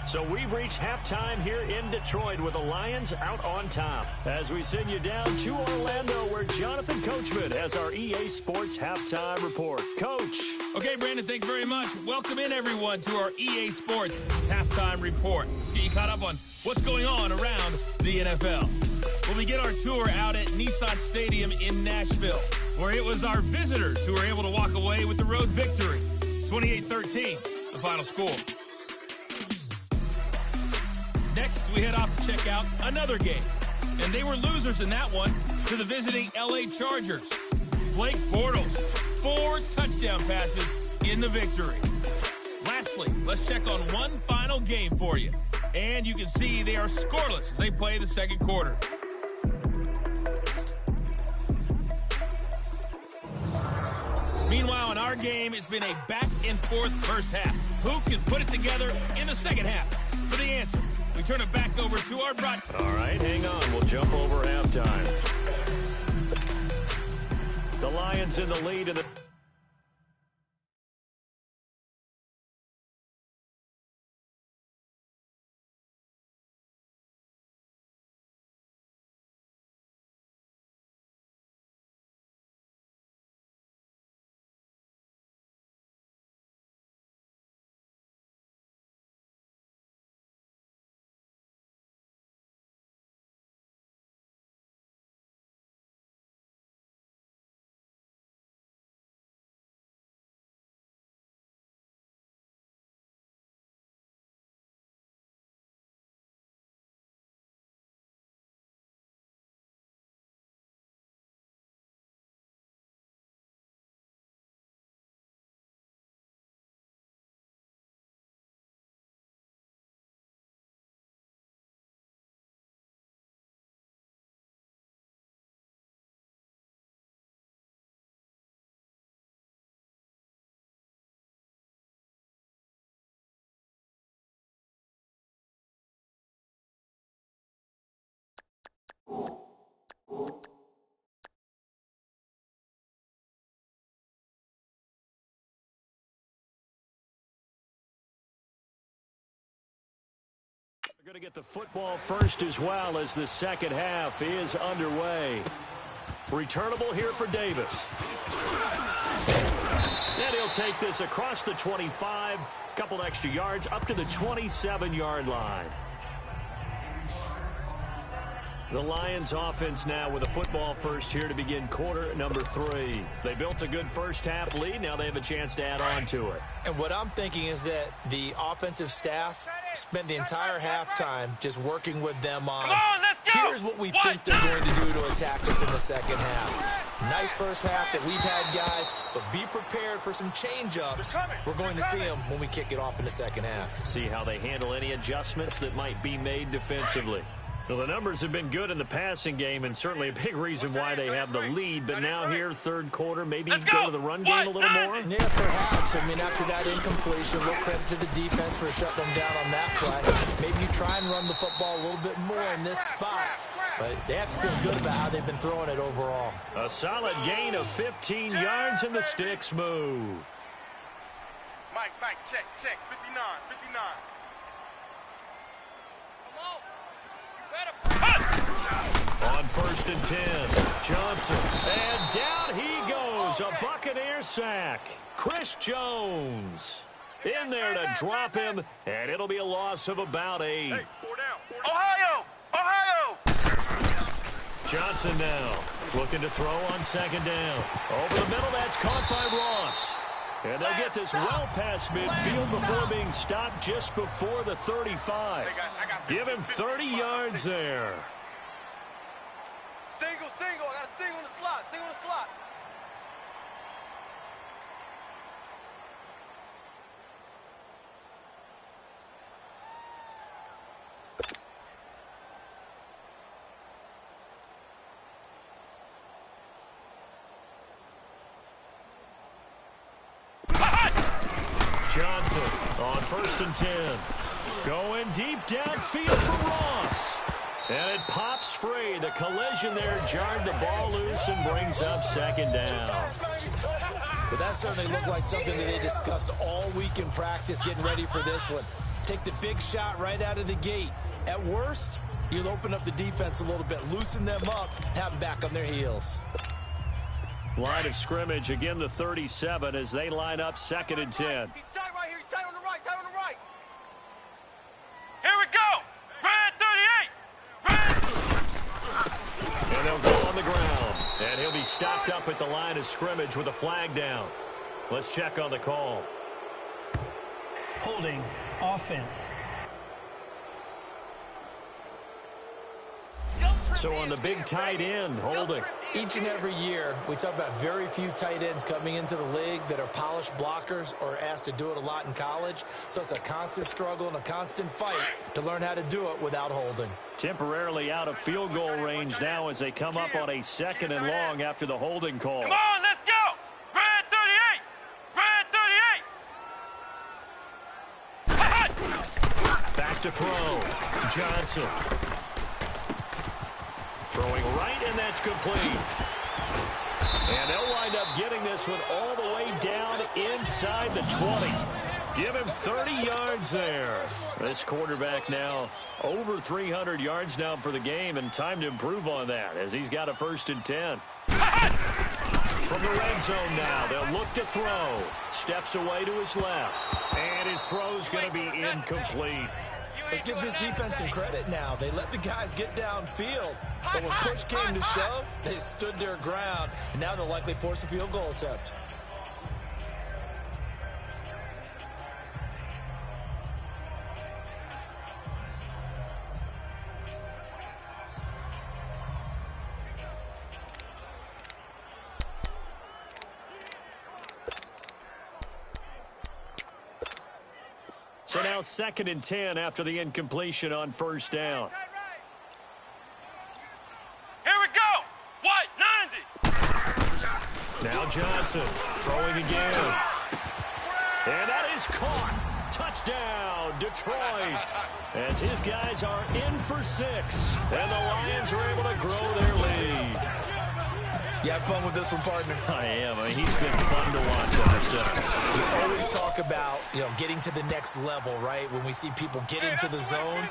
[SPEAKER 4] So we've reached halftime here in Detroit with the Lions out on top. As we send you down to Orlando, where Jonathan Coachman has our EA Sports halftime report. Coach.
[SPEAKER 6] Okay, Brandon, thanks very much. Welcome in, everyone, to our EA Sports halftime report. Let's get you caught up on what's going on around the NFL. We'll begin our tour out at Nissan Stadium in Nashville, where it was our visitors who were able to walk away with the road victory. 28-13, the final score. Next, we head off to check out another game. And they were losers in that one to the visiting LA Chargers. Blake Bortles, 4 touchdown passes in the victory. Lastly, let's check on one final game for you. And you can see they are scoreless as they play the second quarter. Meanwhile, in our game, it's been a back-and-forth first half. Who can put it together in the second half? For the answer, we turn it back over to our broadcast.
[SPEAKER 4] All right, hang on. We'll jump over halftime. The Lions in the lead in the... We're going to get the football first as well as the second half is underway. Returnable here for Davis. And he'll take this across the 25, couple extra yards up to the 27-yard line. The Lions offense now with a football first here to begin quarter number 3. They built a good first half lead. Now they have a chance to add on to it.
[SPEAKER 1] And what I'm thinking is that the offensive staff spent the entire halftime just working with them on, here's what we think they're going to do to attack us in the second half. Nice first half that we've had, guys, but be prepared for some change-ups. We're going to see them when we kick it off in the second half.
[SPEAKER 4] See how they handle any adjustments that might be made defensively. Well, the numbers have been good in the passing game and certainly a big reason why they have the lead. But now here, third quarter, maybe go to the run game a little more?
[SPEAKER 1] Yeah, perhaps. I mean, after that incompletion, a little credit to the defense for shutting them down on that play. Maybe you try and run the football a little bit more in this spot. But they have to feel good about how they've been throwing it overall.
[SPEAKER 4] A solid gain of 15 yards and the sticks move.
[SPEAKER 2] Mike, check, 59.
[SPEAKER 4] On 1st and 10, Johnson. And down he goes. A Buccaneer sack. Chris Jones in there to drop him, and it'll be a loss of about 8.
[SPEAKER 2] Hey, 4 down.
[SPEAKER 3] Ohio!
[SPEAKER 4] Johnson now looking to throw on 2nd down. Over the middle, that's caught by Ross. And they'll get this well past midfield before being stopped just before the 35.
[SPEAKER 2] Hey, guys, I got
[SPEAKER 4] Give him 30 yards there.
[SPEAKER 2] Single. I got a single in the slot.
[SPEAKER 4] Johnson on 1st and 10. Going deep downfield for Ross. And it pops free. The collision there jarred the ball loose and brings up 2nd down.
[SPEAKER 1] But that certainly looked like something that they discussed all week in practice getting ready for this one. Take the big shot right out of the gate. At worst, you'll open up the defense a little bit, loosen them up, have them back on their heels.
[SPEAKER 4] Line of scrimmage, again the 37 as they line up 2nd and 10.
[SPEAKER 2] He's tight right here. He's tight on the right.
[SPEAKER 3] Here we go! Red 38!
[SPEAKER 4] And they'll go on the ground. And he'll be stopped up at the line of scrimmage with a flag down. Let's check on the call.
[SPEAKER 5] Holding. Offense.
[SPEAKER 4] So on the big tight end, holding.
[SPEAKER 1] Each and every year, we talk about very few tight ends coming into the league that are polished blockers or asked to do it a lot in college. So it's a constant struggle and a constant fight to learn how to do it without holding.
[SPEAKER 4] Temporarily out of field goal range now as they come up on a 2nd and long after the holding call.
[SPEAKER 3] Come on, let's go! Red 38!
[SPEAKER 4] Back to throw. Johnson. Throwing right, and that's complete. And they'll wind up getting this one all the way down inside the 20. Give him 30 yards there. This quarterback now over 300 yards now for the game, and time to improve on that as he's got a 1st and 10. From the red zone now, they'll look to throw. Steps away to his left. And his throw's going to be incomplete.
[SPEAKER 1] Let's give this defense some credit now. They let the guys get downfield. But when push came to shove, they stood their ground. And now they'll likely force a field goal attempt.
[SPEAKER 4] So now 2nd and 10 after the incompletion on 1st down.
[SPEAKER 3] Here we go! White 90!
[SPEAKER 4] Now Johnson throwing again. And that is caught. Touchdown, Detroit. As his guys are in for 6. And the Lions are able to grow their lead.
[SPEAKER 1] You have fun with this one, partner?
[SPEAKER 4] I am. I mean, he's been fun to watch under center.
[SPEAKER 1] We always talk about, getting to the next level, right? When we see people get into the zone,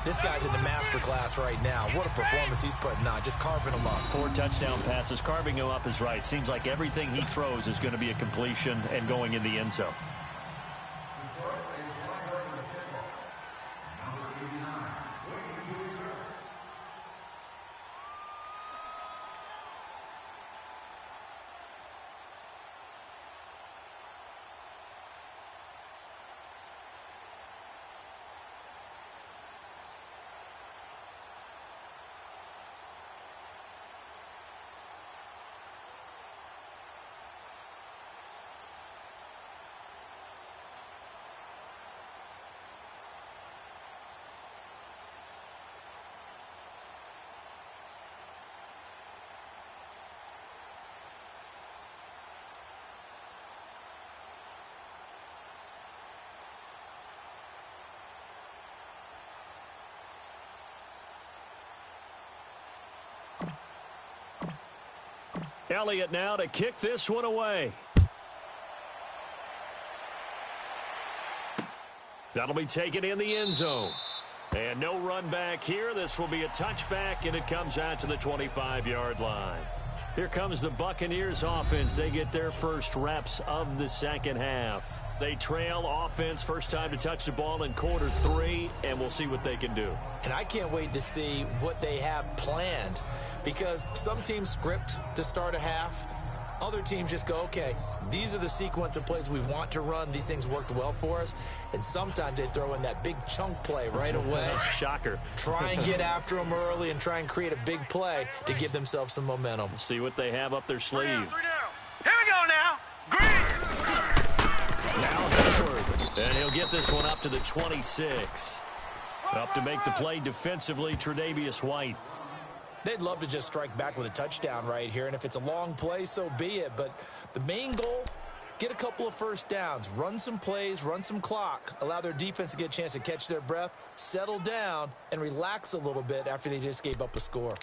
[SPEAKER 1] this guy's in the master class right now. What a performance he's putting on, just carving them up.
[SPEAKER 4] 4 touchdown passes. Carving him up is right. Seems like everything he throws is going to be a completion and going in the end zone. Elliott now to kick this one away. That'll be taken in the end zone. And no run back here. This will be a touchback, and it comes out to the 25-yard line. Here comes the Buccaneers offense. They get their first reps of the second half. They trail offense, first time to touch the ball in quarter 3, and we'll see what they can do.
[SPEAKER 1] And I can't wait to see what they have planned, because some teams script to start a half. Other teams just go, okay, these are the sequence of plays we want to run. These things worked well for us. And sometimes they throw in that big chunk play right away.
[SPEAKER 4] Shocker.
[SPEAKER 1] Try and get after them early and try and create a big play to give themselves some momentum.
[SPEAKER 4] See what they have up their sleeve.
[SPEAKER 3] 3 down. Here we go now. Green.
[SPEAKER 4] Now Hayward. And he'll get this one up to the 26. Up to make the play defensively, Tre'Davious White.
[SPEAKER 1] They'd love to just strike back with a touchdown right here, and if it's a long play, so be it. But the main goal, get a couple of first downs, run some plays, run some clock, allow their defense to get a chance to catch their breath, settle down, and relax a little bit after they just gave up a score.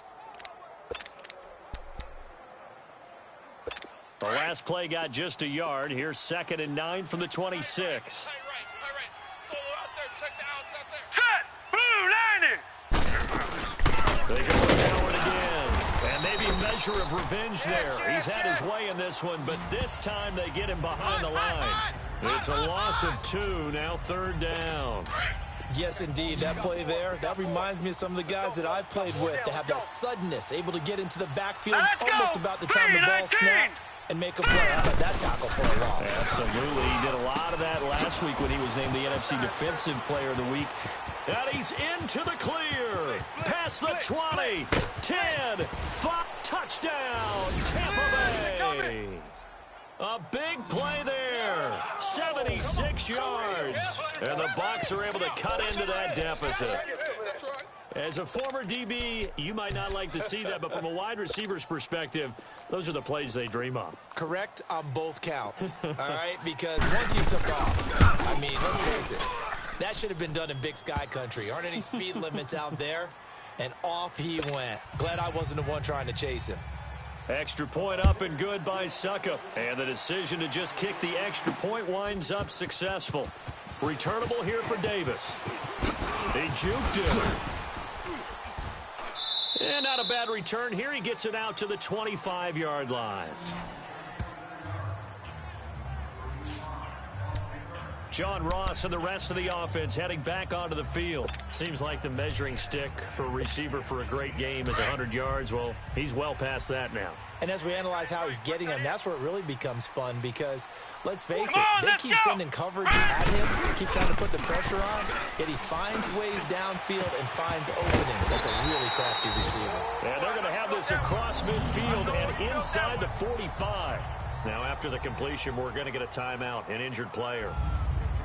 [SPEAKER 4] The last play got just a yard. Here's 2nd and 9 from the 26.
[SPEAKER 3] Tight right. Solo out there. Check the outs out there. Set. Blue landing.
[SPEAKER 4] They go Howard again. And maybe a measure of revenge there. He's had his way in this one, but this time they get him behind the line. It's a loss of 2, now 3rd down.
[SPEAKER 1] Yes, indeed. That play there, that reminds me of some of the guys that I've played with that have that suddenness, able to get into the backfield almost about the time the ball snapped and make a play. How about that tackle for a loss?
[SPEAKER 4] Absolutely. He did a lot of that last week when he was named the NFC Defensive Player of the Week. And he's into the clear. Past the 20. 10. 5. Touchdown. Tampa Bay. A big play there. 76 yards. And the Bucs are able to cut into that deficit. As a former DB, you might not like to see that, but from a wide receiver's perspective, those are the plays they dream of.
[SPEAKER 1] Correct on both counts, all right? Because once he took off, I mean, let's face it, that should have been done in Big Sky Country. Aren't any speed limits out there? And off he went. Glad I wasn't the one trying to chase him.
[SPEAKER 4] Extra point up and good by Suckup. And the decision to just kick the extra point winds up successful. Returnable here for Davis. They juked him. And not a bad return here. He gets it out to the 25-yard line. John Ross and the rest of the offense heading back onto the field. Seems like the measuring stick for a receiver for a great game is 100 yards. Well, he's well past that now.
[SPEAKER 1] And as we analyze how he's getting them, that's where it really becomes fun because, let's face it, they keep sending coverage at him, keep trying to put the pressure on, yet he finds ways downfield and finds openings. That's a really crafty receiver.
[SPEAKER 4] And they're going to have this across midfield and inside the 45. Now, after the completion, we're going to get a timeout, an injured player.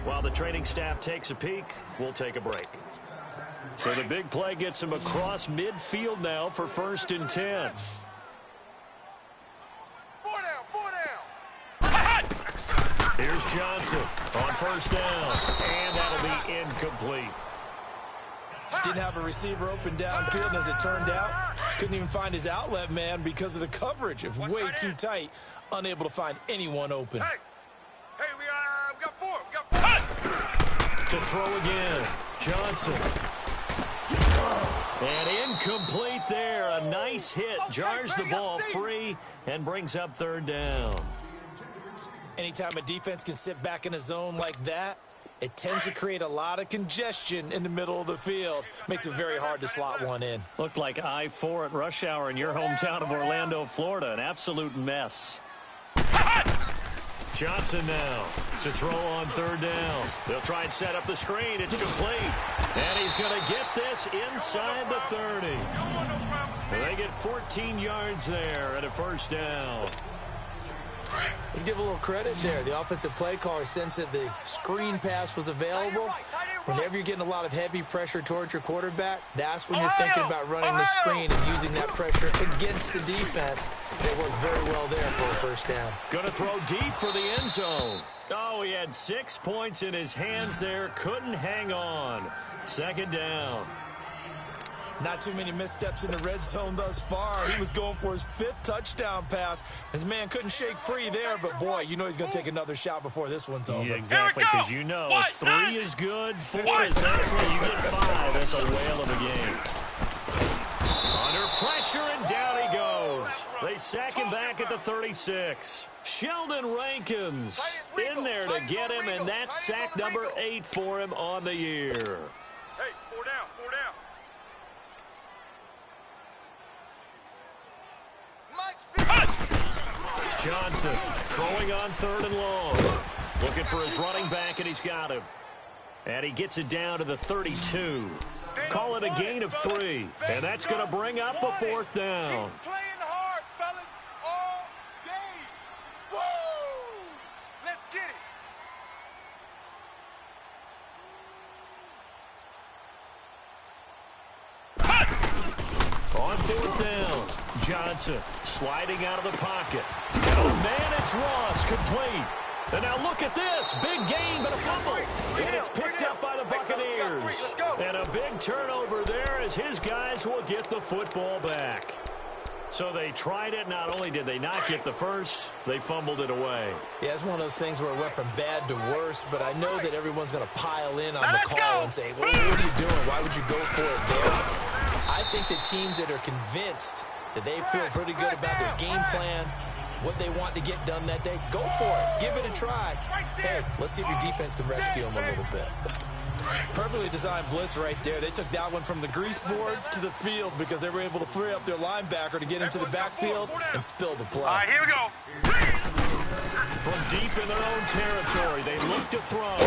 [SPEAKER 4] While the training staff takes a peek, we'll take a break. So the big play gets him across midfield now for 1st and 10.
[SPEAKER 3] 4 down.
[SPEAKER 4] Here's Johnson on 1st down, and that'll be incomplete.
[SPEAKER 1] Didn't have a receiver open downfield, and as it turned out, couldn't even find his outlet man because of the coverage. It was way too tight, unable to find anyone open.
[SPEAKER 3] Hey, we got 4. We got 4.
[SPEAKER 4] To throw again, Johnson. And incomplete there. A nice hit. Jars the ball free and brings up 3rd down.
[SPEAKER 1] Anytime a defense can sit back in a zone like that, it tends to create a lot of congestion in the middle of the field. Makes it very hard to slot one in.
[SPEAKER 4] Looked like I-4 at rush hour in your hometown of Orlando, Florida. An absolute mess. Johnson now to throw on 3rd down. They'll try and set up the screen. It's complete. And he's going to get this inside the 30. They get 14 yards there at a 1st down.
[SPEAKER 1] Let's give a little credit there. The offensive play caller sensed that the screen pass was available. Whenever you're getting a lot of heavy pressure towards your quarterback, that's when you're thinking about running the screen and using that pressure against the defense. They worked very well there for a 1st down.
[SPEAKER 4] Going to throw deep for the end zone. Oh, he had 6 points in his hands there. Couldn't hang on. 2nd down.
[SPEAKER 1] Not too many missteps in the red zone thus far. He was going for his 5th touchdown pass. His man couldn't shake free there, but boy, you know he's going to take another shot before this one's over.
[SPEAKER 4] Yeah, exactly, because you know 3 is good, 4 is excellent. You get 5, that's a whale of a game. Under pressure, and down he goes. They sack him back at the 36. Sheldon Rankins in there to get him, and that's sack number 8 for him on the year.
[SPEAKER 2] Hey, 4 down, 4 down.
[SPEAKER 4] Johnson throwing on 3rd and long. Looking for his running back, and he's got him. And he gets it down to the 32. Call it a gain of 3. And that's going to bring up a 4th down.
[SPEAKER 2] Keep playing hard, fellas, all day. Woo! Let's get it.
[SPEAKER 4] On 4th down, Johnson sliding out of the pocket. Oh, man, it's Ross, complete. And now look at this. Big gain, but a fumble. And it's picked up by the Buccaneers. And a big turnover there as his guys will get the football back. So they tried it. Not only did they not get the first, they fumbled it away.
[SPEAKER 1] Yeah, it's one of those things where it went from bad to worse, but I know that everyone's going to pile in on the call and say, well, what are you doing? Why would you go for it there? I think that teams that are convinced that they feel pretty good about their game plan, what they want to get done that day, go for it. Give it a try. Hey, let's see if your defense can rescue them a little bit. Perfectly designed blitz right there. They took that one from the grease board to the field because they were able to free up their linebacker to get into the backfield and spill the play.
[SPEAKER 3] All right, here we go.
[SPEAKER 4] From deep in their own territory, they look to throw.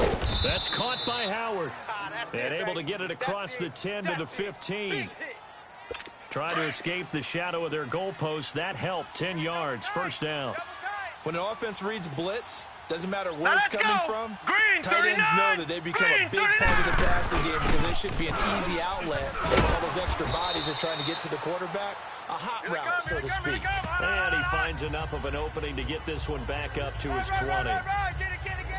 [SPEAKER 4] That's caught by Howard. And able to get it across the 10 to the 15. Trying to escape the shadow of their goalpost. That helped. 10 yards. First down.
[SPEAKER 1] When an offense reads blitz, doesn't matter where it's coming from,
[SPEAKER 3] Green,
[SPEAKER 1] tight ends
[SPEAKER 3] 39.
[SPEAKER 1] know that they become a big
[SPEAKER 3] Green,
[SPEAKER 1] part of the passing game because they should be an easy outlet. All those extra bodies are trying to get to the quarterback. A hot route, so to speak.
[SPEAKER 4] And he finds enough of an opening to get this one back up to his 20.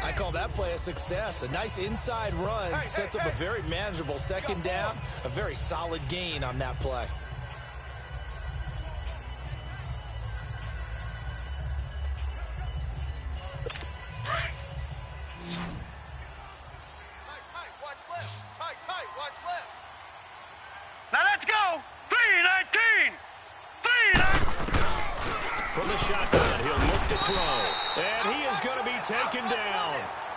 [SPEAKER 1] I call that play a success. A nice inside run sets up a very manageable 2nd down. A very solid gain on that play.
[SPEAKER 3] Now let's go. 3-19. 3-19.
[SPEAKER 4] From the shotgun, he'll look to throw. And he is going to be taken down.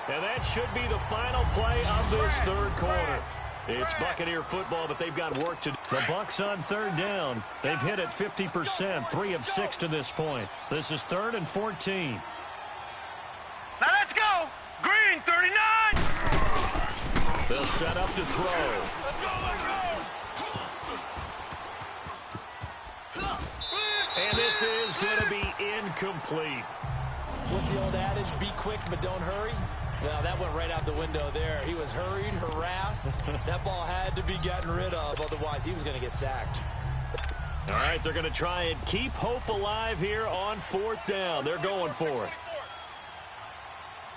[SPEAKER 4] And that should be the final play of this 3rd quarter. It's Buccaneer football, but they've got work to do. The Bucs on 3rd down. They've hit it 50%, 3 of 6 to this point. This is 3rd and 14.
[SPEAKER 3] Now let's go. Green, 39.
[SPEAKER 4] They'll set up to throw. And this is going to be incomplete.
[SPEAKER 1] What's the old adage? Be quick, but don't hurry. Well, that went right out the window there. He was hurried, harassed. That ball had to be gotten rid of. Otherwise, he was going to get sacked.
[SPEAKER 4] All right, they're going to try and keep hope alive here on 4th down. They're going for it.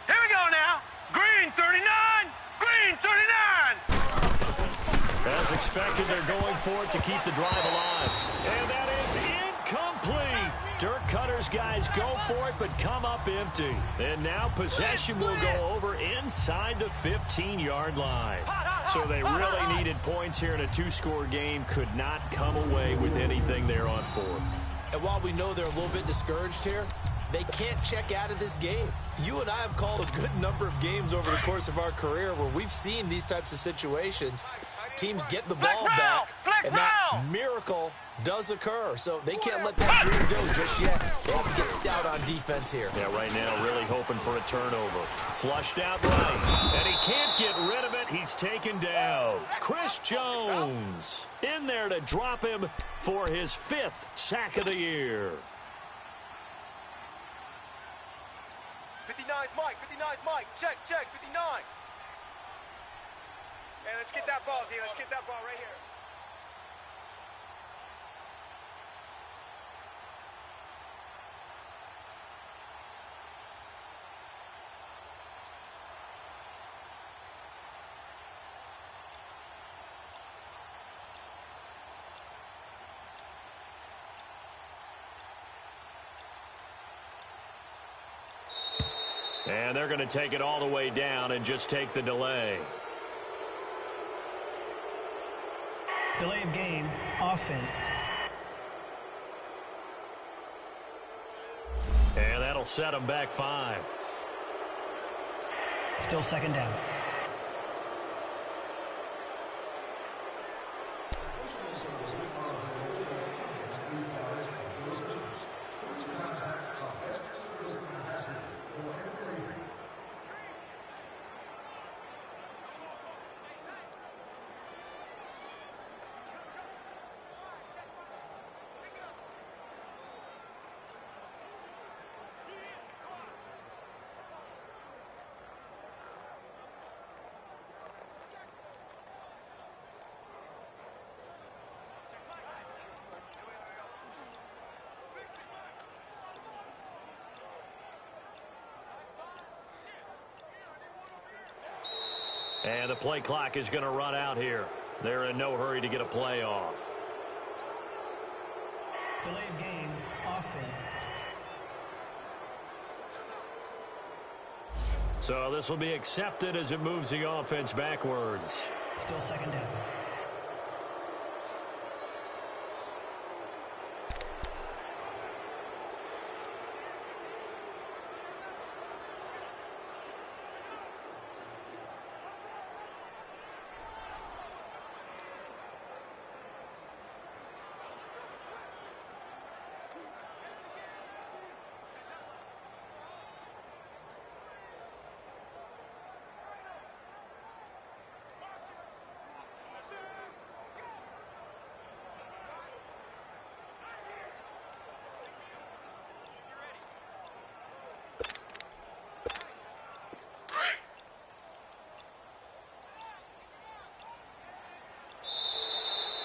[SPEAKER 3] Here we go now. Green, 39. Green, 39.
[SPEAKER 4] As expected, they're going for it to keep the drive alive. And that is incomplete. Dirk Cutter's guys go for it, but come up empty. And now possession will go over inside the 15-yard line. So they really needed points here in a 2-score game. Could not come away with anything there on 4th.
[SPEAKER 1] And while we know they're a little bit discouraged here, they can't check out of this game. You and I have called a good number of games over the course of our career where we've seen these types of situations. Teams get the ball back, and that miracle does occur. So they can't let that dream go just yet. They have to get stout on defense here.
[SPEAKER 4] Yeah, right now really hoping for a turnover. Flushed out right, and he can't get rid of it. He's taken down. Chris Jones in there to drop him for his 5th sack of the year.
[SPEAKER 2] 59's Mike, 59's Mike. Check, 59. Hey, let's get that ball, D. Let's get that ball right here.
[SPEAKER 4] And they're going to take it all the way down and just take the delay.
[SPEAKER 5] Delay of game, offense.
[SPEAKER 4] And that'll set them back 5.
[SPEAKER 5] Still second down.
[SPEAKER 4] And the play clock is going to run out here. They're in no hurry to get a play off.
[SPEAKER 5] Delay of game, offense.
[SPEAKER 4] So this will be accepted as it moves the offense backwards.
[SPEAKER 5] Still second down.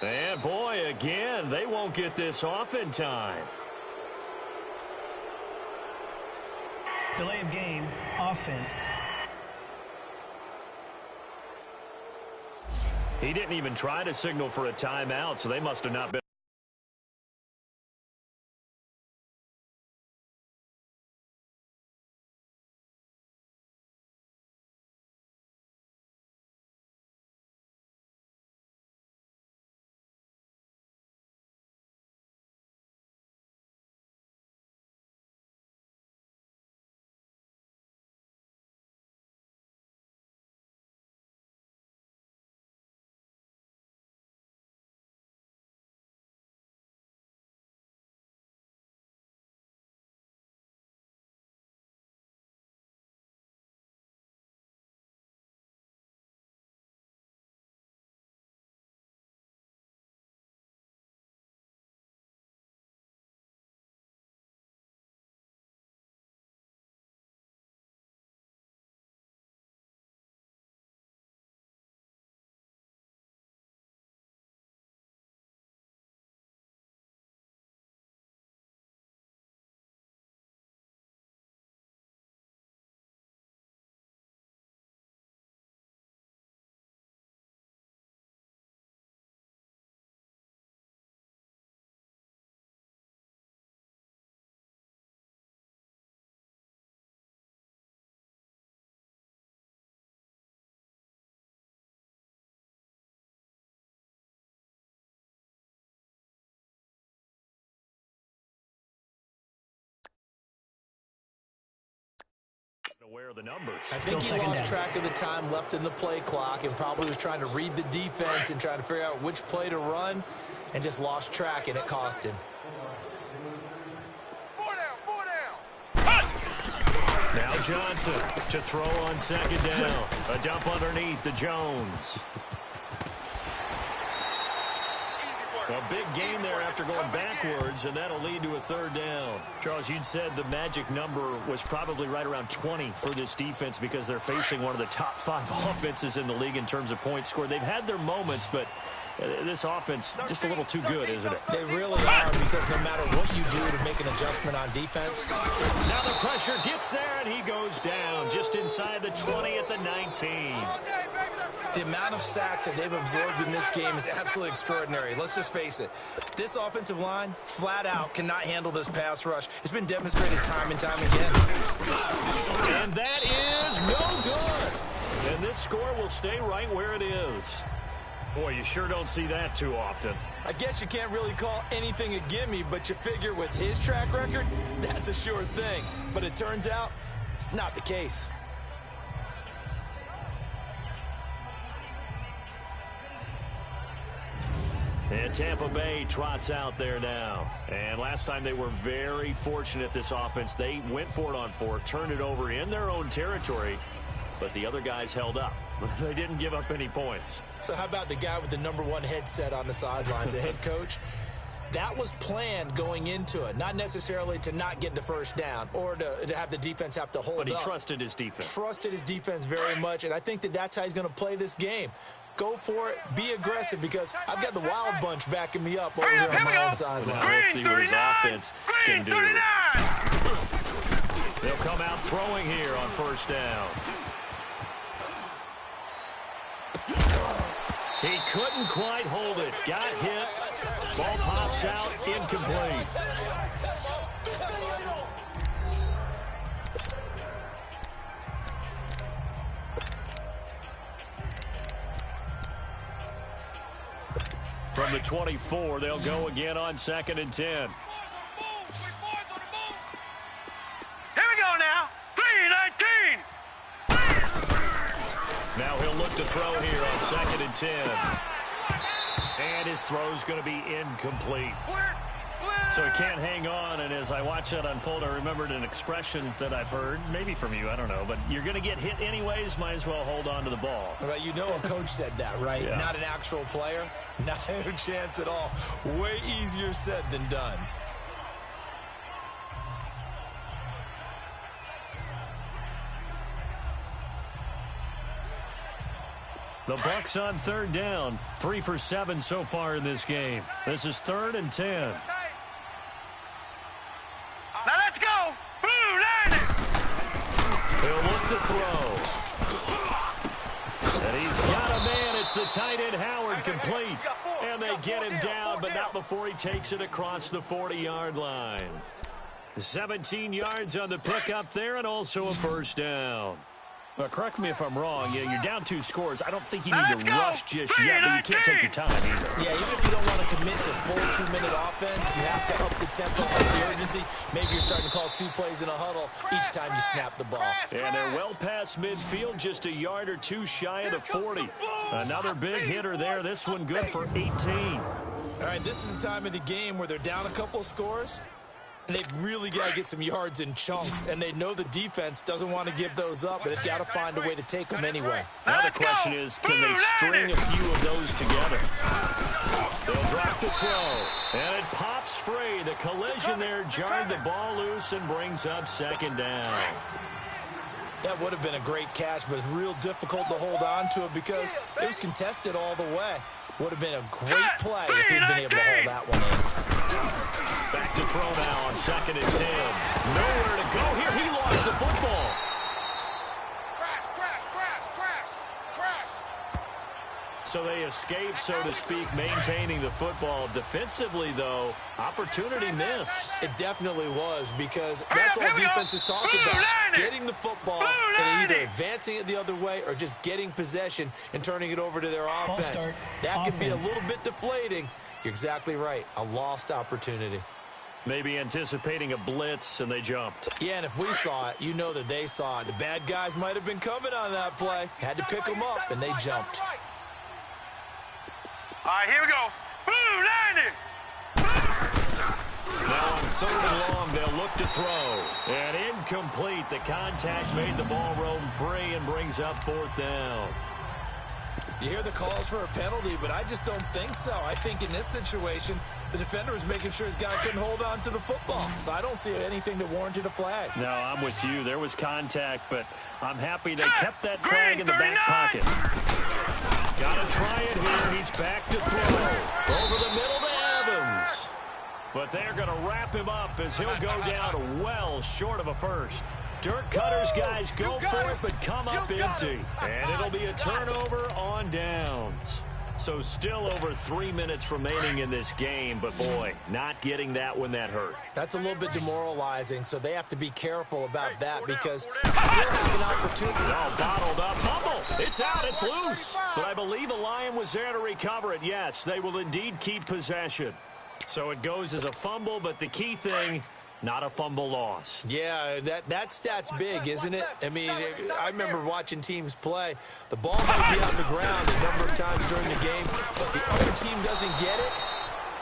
[SPEAKER 4] And boy, again, they won't get this off in time.
[SPEAKER 5] Delay of game, offense.
[SPEAKER 4] He didn't even try to signal for a timeout, so they must have not been. Aware of the numbers.
[SPEAKER 1] I think he lost track of the time left in the play clock and probably was trying to read the defense and trying to figure out which play to run and just lost track, and it cost him.
[SPEAKER 2] 4 down.
[SPEAKER 4] Now Johnson to throw on second down. A dump underneath to Jones. A big gain there after going backwards, and that'll lead to a third down. Charles, you'd said the magic number was probably right around 20 for this defense because they're facing one of the top 5 offenses in the league in terms of points scored. They've had their moments, but This offense just a little too good, isn't it?
[SPEAKER 1] They really are, because no matter what you do to make an adjustment on defense.
[SPEAKER 4] Now the pressure gets there, and he goes down just inside the 20 at the 19.
[SPEAKER 1] The amount of sacks that they've absorbed in this game is absolutely extraordinary. Let's just face it. This offensive line, flat out, cannot handle this pass rush. It's been demonstrated time and time again.
[SPEAKER 4] And that is no good. And this score will stay right where it is. Boy, you sure don't see that too often.
[SPEAKER 1] I guess you can't really call anything a gimme, but you figure with his track record, that's a sure thing. But it turns out, it's not the case.
[SPEAKER 4] And Tampa Bay trots out there now. And last time they were very fortunate, this offense. They went for it on 4, turned it over in their own territory, but the other guys held up. They didn't give up any points.
[SPEAKER 1] So how about the guy with the #1 headset on the sidelines, the head coach? That was planned going into it, not necessarily to not get the first down or to have the defense have to hold up.
[SPEAKER 4] But he trusted his defense.
[SPEAKER 1] Trusted his defense very much, and I think that that's how he's going to play this game. Go for it, be aggressive, because I've got the wild bunch backing me up over here on my own sideline.
[SPEAKER 4] Now we'll see what his offense can do. They'll come out throwing here on first down. He couldn't quite hold it. Got hit. Ball pops out, incomplete. From the 24, they'll go again on 2nd and 10.
[SPEAKER 3] Here we go now. 3-19.
[SPEAKER 4] Now he'll look to throw here on 2nd and 10. And his throw's going to be incomplete. So he can't hang on, and as I watch that unfold, I remembered an expression that I've heard, maybe from you, I don't know, but you're going to get hit anyways, might as well hold on to the ball.
[SPEAKER 1] Right, you know a coach said that, right?
[SPEAKER 4] Yeah.
[SPEAKER 1] Not an actual player. Not a chance at all. Way easier said than done.
[SPEAKER 4] The Bucs on 3rd down, 3 for 7 so far in this game. This is 3rd and 10.
[SPEAKER 3] Now let's go. Blue line it.
[SPEAKER 4] He'll look to throw. And he's got a man. It's the tight end Howard, complete. And they get him down, but not before he takes it across the 40-yard line. 17 yards on the pickup there, and also a first down. Well, correct me if I'm wrong. Yeah, you're down 2 scores. I don't think you need to rush just yet, but you can't take your time either.
[SPEAKER 1] Yeah, even if you don't want to commit to full 2-minute offense, you have to up the tempo, up the urgency. Maybe you're starting to call 2 plays in a huddle each time you snap the ball.
[SPEAKER 4] And they're well past midfield, just a yard or 2 shy of the 40. Another big hitter there. This one good for 18.
[SPEAKER 1] All right, this is the time of the game where they're down a couple of scores, and they've really got to get some yards in chunks, and they know the defense doesn't want to give those up, but they've got to find a way to take them anyway.
[SPEAKER 4] Now the question is, can they string a few of those together? They'll drop the throw, and it pops free. The collision there jarred the ball loose and brings up 2nd down.
[SPEAKER 1] That would have been a great catch, but it's real difficult to hold on to it because it was contested all the way. Would have been a great play if he'd been able to hold that one in.
[SPEAKER 4] Back to throw now on 2nd and 10. Nowhere to go here. He lost the football.
[SPEAKER 2] Crash.
[SPEAKER 4] So they escape, so to speak, maintaining the football. Defensively, though, opportunity miss.
[SPEAKER 1] It definitely was, because that's all defense is talking about. Getting the football and either advancing it the other way or just getting possession and turning it over to their offense. That can be a little bit deflating. You're exactly right. A lost opportunity.
[SPEAKER 4] Maybe anticipating a blitz, and they jumped.
[SPEAKER 1] Yeah, and if we saw it, you know that they saw it. The bad guys might have been coming on that play. Had to pick them up, and they jumped.
[SPEAKER 3] All right, here we go. Blue line it.
[SPEAKER 4] Now on 3rd and long, they'll look to throw. And incomplete. The contact made the ball roam free and brings up 4th down.
[SPEAKER 1] You hear the calls for a penalty, but I just don't think so. I think in this situation, the defender was making sure his guy couldn't hold on to the football. So I don't see anything that warranted a flag.
[SPEAKER 4] No, I'm with you. There was contact, but I'm happy they kept that flag in the back pocket. Got to try it here. He's back to throw. Over the middle to Evans. But they're going to wrap him up as he'll go down well short of a first. Dirt Cutters guys go for it, but come up empty. And it'll be a turnover on downs. So still over 3 minutes remaining in this game, but boy, not getting that one that hurt.
[SPEAKER 1] That's a little bit demoralizing, so they have to be careful about that because still have an opportunity.
[SPEAKER 4] Oh, bottled up. Fumble. It's out. It's loose. But I believe the Lion was there to recover it. Yes, they will indeed keep possession. So it goes as a fumble, but the key thing, not a fumble loss.
[SPEAKER 1] Yeah, that stat's big, isn't it? I mean, I remember watching teams play. The ball might be on the ground a number of times during the game, but the other team doesn't get it.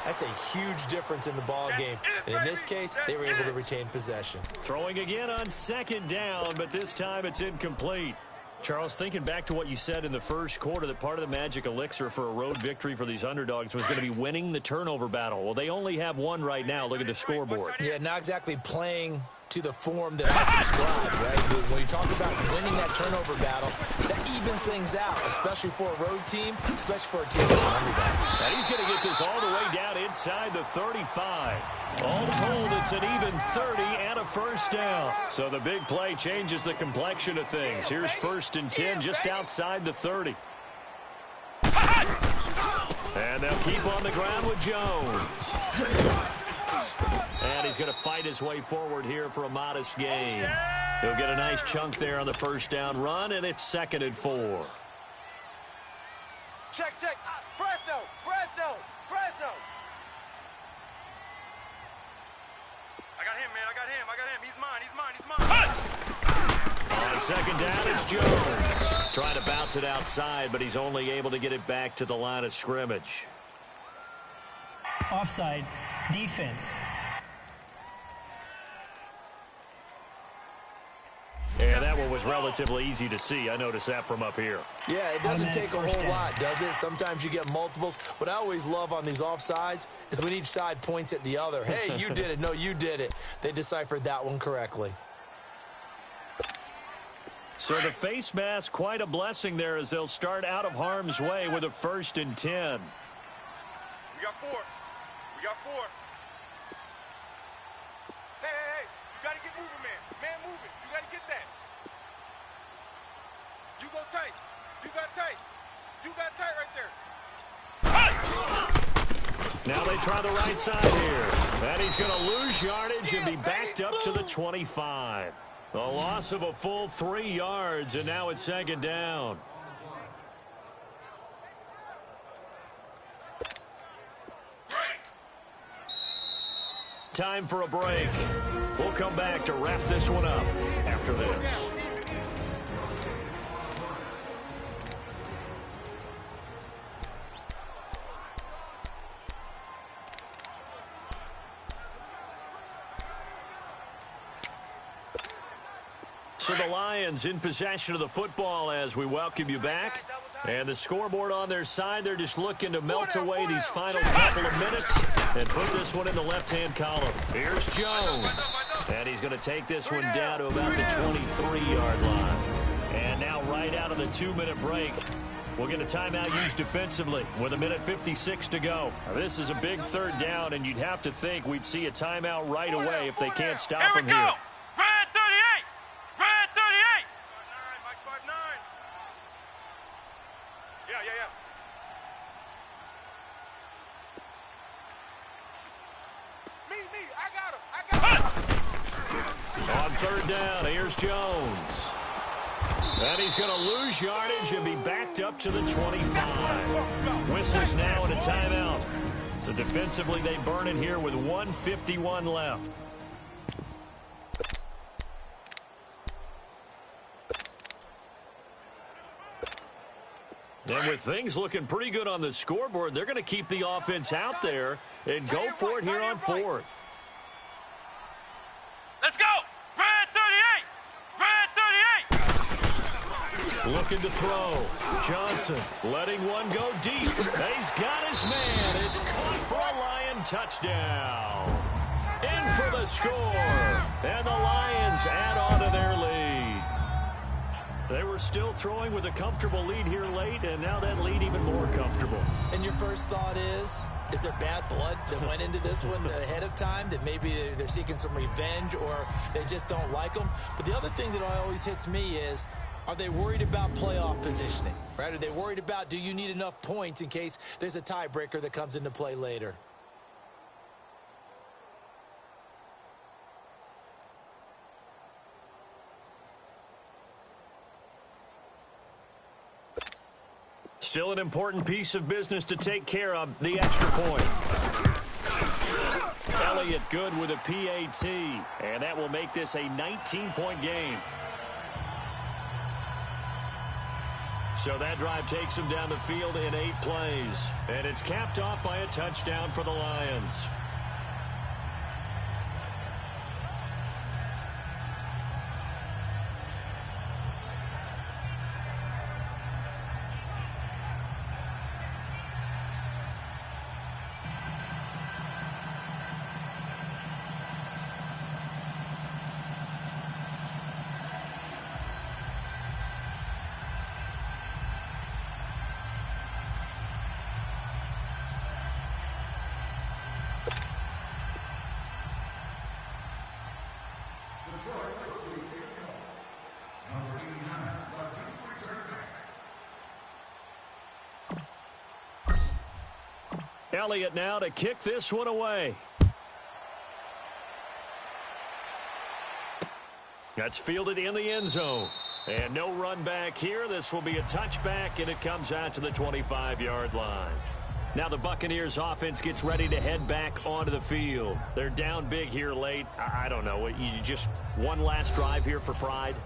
[SPEAKER 1] That's a huge difference in the ball game. And in this case, they were able to retain possession.
[SPEAKER 4] Throwing again on second down, but this time it's incomplete. Charles, thinking back to what you said in the first quarter, that part of the magic elixir for a road victory for these underdogs was going to be winning the turnover battle. Well, they only have one right now. Look at the scoreboard.
[SPEAKER 1] Yeah, not exactly playing to the form that I subscribe, right? When you talk about winning that turnover battle, that evens things out, especially for a road team, especially for a team that's an underdog.
[SPEAKER 4] And he's going to get this all the way down inside the 35. All told, it's an even 30 and a first down. So the big play changes the complexion of things. Here's 1st and 10 just outside the 30. And they'll keep on the ground with Jones. And he's going to fight his way forward here for a modest gain. He'll get a nice chunk there on the first down run, and it's 2nd and 4.
[SPEAKER 2] Check. Fresno. I got him, man. I got him. He's mine.
[SPEAKER 4] On second down, it's Jones. Trying to bounce it outside, but he's only able to get it back to the line of scrimmage.
[SPEAKER 5] Offside. Defense.
[SPEAKER 4] Yeah, that one was relatively easy to see. I noticed that from up here.
[SPEAKER 1] Yeah, it doesn't take a whole lot, does it? Sometimes you get multiples. What I always love on these offsides is when each side points at the other. Hey, you did it. No, you did it. They deciphered that one correctly.
[SPEAKER 4] So the face mask, quite a blessing there as they'll start out of harm's way with a 1st and 10.
[SPEAKER 2] We got 4. Hey. You got to get moving, man. Man moving. You got to get that. You go tight. You got tight right there.
[SPEAKER 4] Now they try the right side here. And he's going to lose yardage and be backed up to the 25. A loss of a full 3 yards, and now it's 2nd down. Time for a break. We'll come back to wrap this one up after this. So the Lions in possession of the football as we welcome you back. And the scoreboard on their side, they're just looking to melt away these final couple of minutes and put this one in the left-hand column. Here's Jones. And he's going to take this one down to about the 23-yard line. And now right out of the 2-minute break, we'll get a timeout used defensively with 1:56 to go. Now, this is a big 3rd down, and you'd have to think we'd see a timeout right away if they can't stop him here.
[SPEAKER 3] Red 38! Red 38!
[SPEAKER 2] Mike 5'9". Yeah. Me. I got him.
[SPEAKER 4] On 3rd down, here's Jones. And he's going to lose yardage and be backed up to the 25. Whistles now and a timeout. So defensively, they burn it here with 1:51 left. And with things looking pretty good on the scoreboard, they're going to keep the offense out there and go for it here on 4th.
[SPEAKER 3] Let's go! Red 38! Red 38!
[SPEAKER 4] Looking to throw. Johnson letting one go deep. He's got his man. It's caught for a Lion touchdown. In for the score. And the Lions add on to their lead. They were still throwing with a comfortable lead here late, and now that lead even more comfortable.
[SPEAKER 1] And your first thought is there bad blood that went into this one ahead of time, that maybe they're seeking some revenge or they just don't like them? But the other thing that always hits me is, are they worried about playoff positioning? Right? Are they worried about, do you need enough points in case there's a tiebreaker that comes into play later?
[SPEAKER 4] Still an important piece of business to take care of, the extra point. Elliott good with a PAT, and that will make this a 19-point game. So that drive takes him down the field in 8 plays, and it's capped off by a touchdown for the Lions. Elliott now to kick this one away. That's fielded in the end zone. And no run back here. This will be a touchback, and it comes out to the 25-yard line. Now the Buccaneers offense gets ready to head back onto the field. They're down big here late. I don't know. You just one last drive here for pride?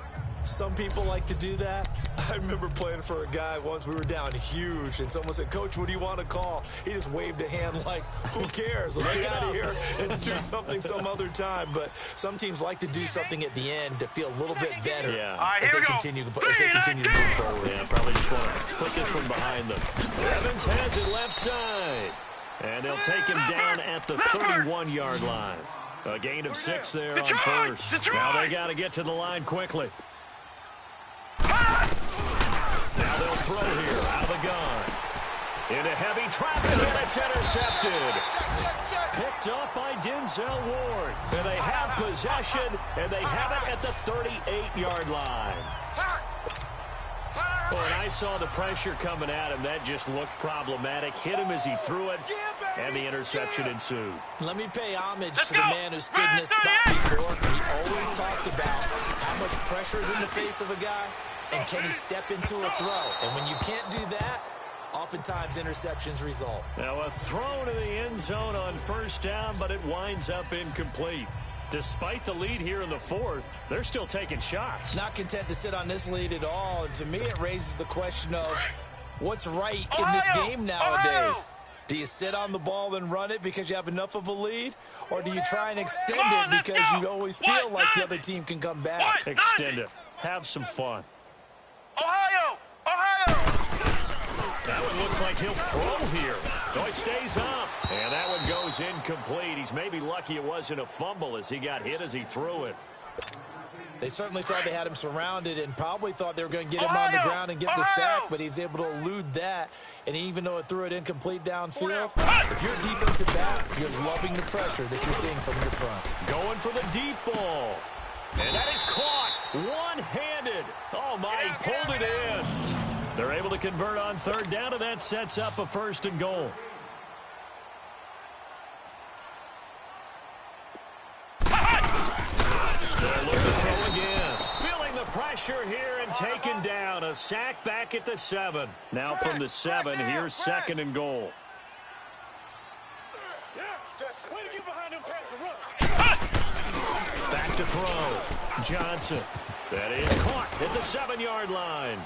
[SPEAKER 1] Some people like to do that. I remember playing for a guy once. We were down huge, and someone said, "Coach, what do you want to call?" He just waved a hand like, who cares? Let's get out of here and do something some other time. But some teams like to do something at the end to feel a little bit better as they continue to move forward.
[SPEAKER 4] Yeah, probably just want to put this one behind them. Evans has it left side. And they'll take him down at the 31-yard line. A gain of 6 there on first. Now they got to get to the line quickly. Now they'll throw here out of the gun. Into heavy traffic, and it's intercepted. Picked up by Denzel Ward. And they have possession, and they have it at the 38-yard line. Well, and I saw the pressure coming at him. That just looked problematic. Hit him as he threw it, and the interception ensued.
[SPEAKER 1] Let me pay homage to the man who stood in this spot before. He always talked about how much pressure is in the face of a guy, and can he step into a throw. And when you can't do that, oftentimes interceptions result.
[SPEAKER 4] Now a throw to the end zone on first down, but it winds up incomplete. Despite the lead here in the fourth, they're still taking shots.
[SPEAKER 1] Not content to sit on this lead at all. And to me, it raises the question of what's right in this game nowadays. Do you sit on the ball and run it because you have enough of a lead? Or do you try and extend it because you always feel like the other team can come back?
[SPEAKER 4] Extend it. Have some fun.
[SPEAKER 3] Ohio!
[SPEAKER 4] That one looks like he'll throw here. So he stays up. And that one goes incomplete. He's maybe lucky it wasn't a fumble as he got hit as he threw it.
[SPEAKER 1] They certainly thought they had him surrounded and probably thought they were going to get him on the ground and get the sack, but he was able to elude that. And even though it threw it incomplete downfield, if you're a defensive back, you're loving the pressure that you're seeing from your front.
[SPEAKER 4] Going for the deep ball. And that is caught one-handed. Oh, my, he pulled it in. They're able to convert on third down, and that sets up a 1st and goal. They'll look to throw again. Feeling the pressure here and taken down. A sack back at the 7. Now from the 7, here's 2nd and goal. Back to throw. Johnson. That is caught at the 7-yard line.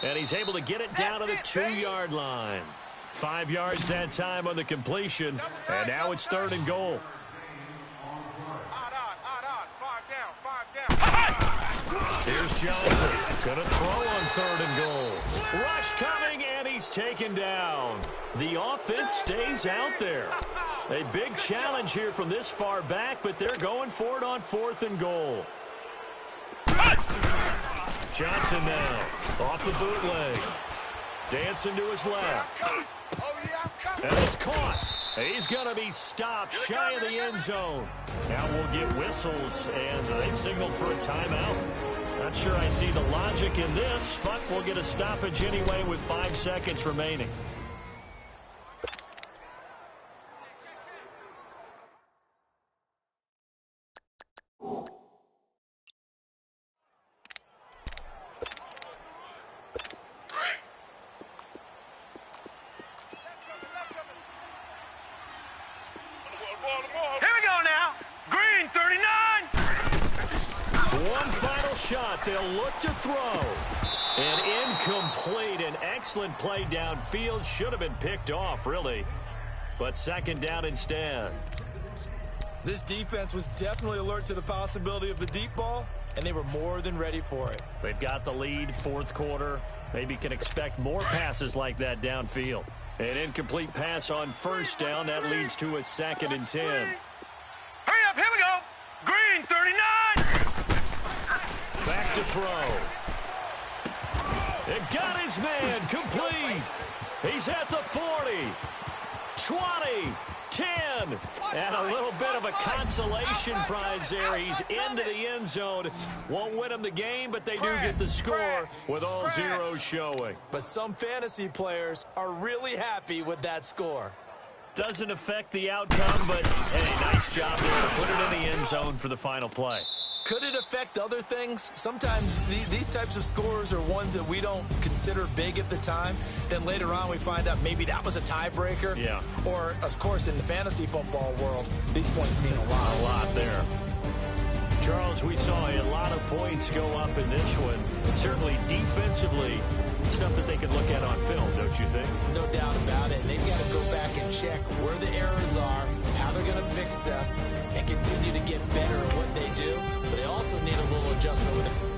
[SPEAKER 4] And he's able to get it down to the 2-yard line. 5 yards that time on the completion. And now it's 3rd and goal. Here's Johnson. Going to throw on 3rd and goal. Rush coming, and he's taken down. The offense stays out there. A big challenge here from this far back, but they're going for it on 4th and goal. Johnson now, off the bootleg. Dancing to his left.
[SPEAKER 2] Oh, yeah, I'm coming.
[SPEAKER 4] And it's caught. He's going to be stopped shy of the end zone. Now we'll get whistles, and they've signaled for a timeout. Not sure I see the logic in this, but we'll get a stoppage anyway with 5 seconds remaining.
[SPEAKER 3] Here we go now. Green, 39.
[SPEAKER 4] One final shot. They'll look to throw. And incomplete. An excellent play downfield. Should have been picked off, really. But second down instead.
[SPEAKER 1] This defense was definitely alert to the possibility of the deep ball, and they were more than ready for it.
[SPEAKER 4] They've got the lead, fourth quarter. Maybe can expect more passes like that downfield. An incomplete pass on first down. That leads to a 2nd and 10.
[SPEAKER 3] Hurry up, here we go. Green, 39.
[SPEAKER 4] Back to throw. It got his man complete. He's at the 40, 20, 10, and a little bit of a consolation prize there. He's into the end zone. Won't win him the game, but they do get the score with all zeros showing.
[SPEAKER 1] But some fantasy players are really happy with that score.
[SPEAKER 4] Doesn't affect the outcome, but hey, nice job there to put it in the end zone for the final play.
[SPEAKER 1] Could it affect other things? Sometimes these types of scores are ones that we don't consider big at the time. Then later on we find out maybe that was a tiebreaker.
[SPEAKER 4] Yeah.
[SPEAKER 1] Or, of course, in the fantasy football world, these points mean a lot.
[SPEAKER 4] A lot there. Charles, we saw a lot of points go up in this one. Certainly defensively, stuff that they could look at on film, don't you think?
[SPEAKER 1] No doubt about it. They've got to go back and check where the errors are, how they're going to fix them, and continue to get better at what they do. But they also need a little adjustment with it.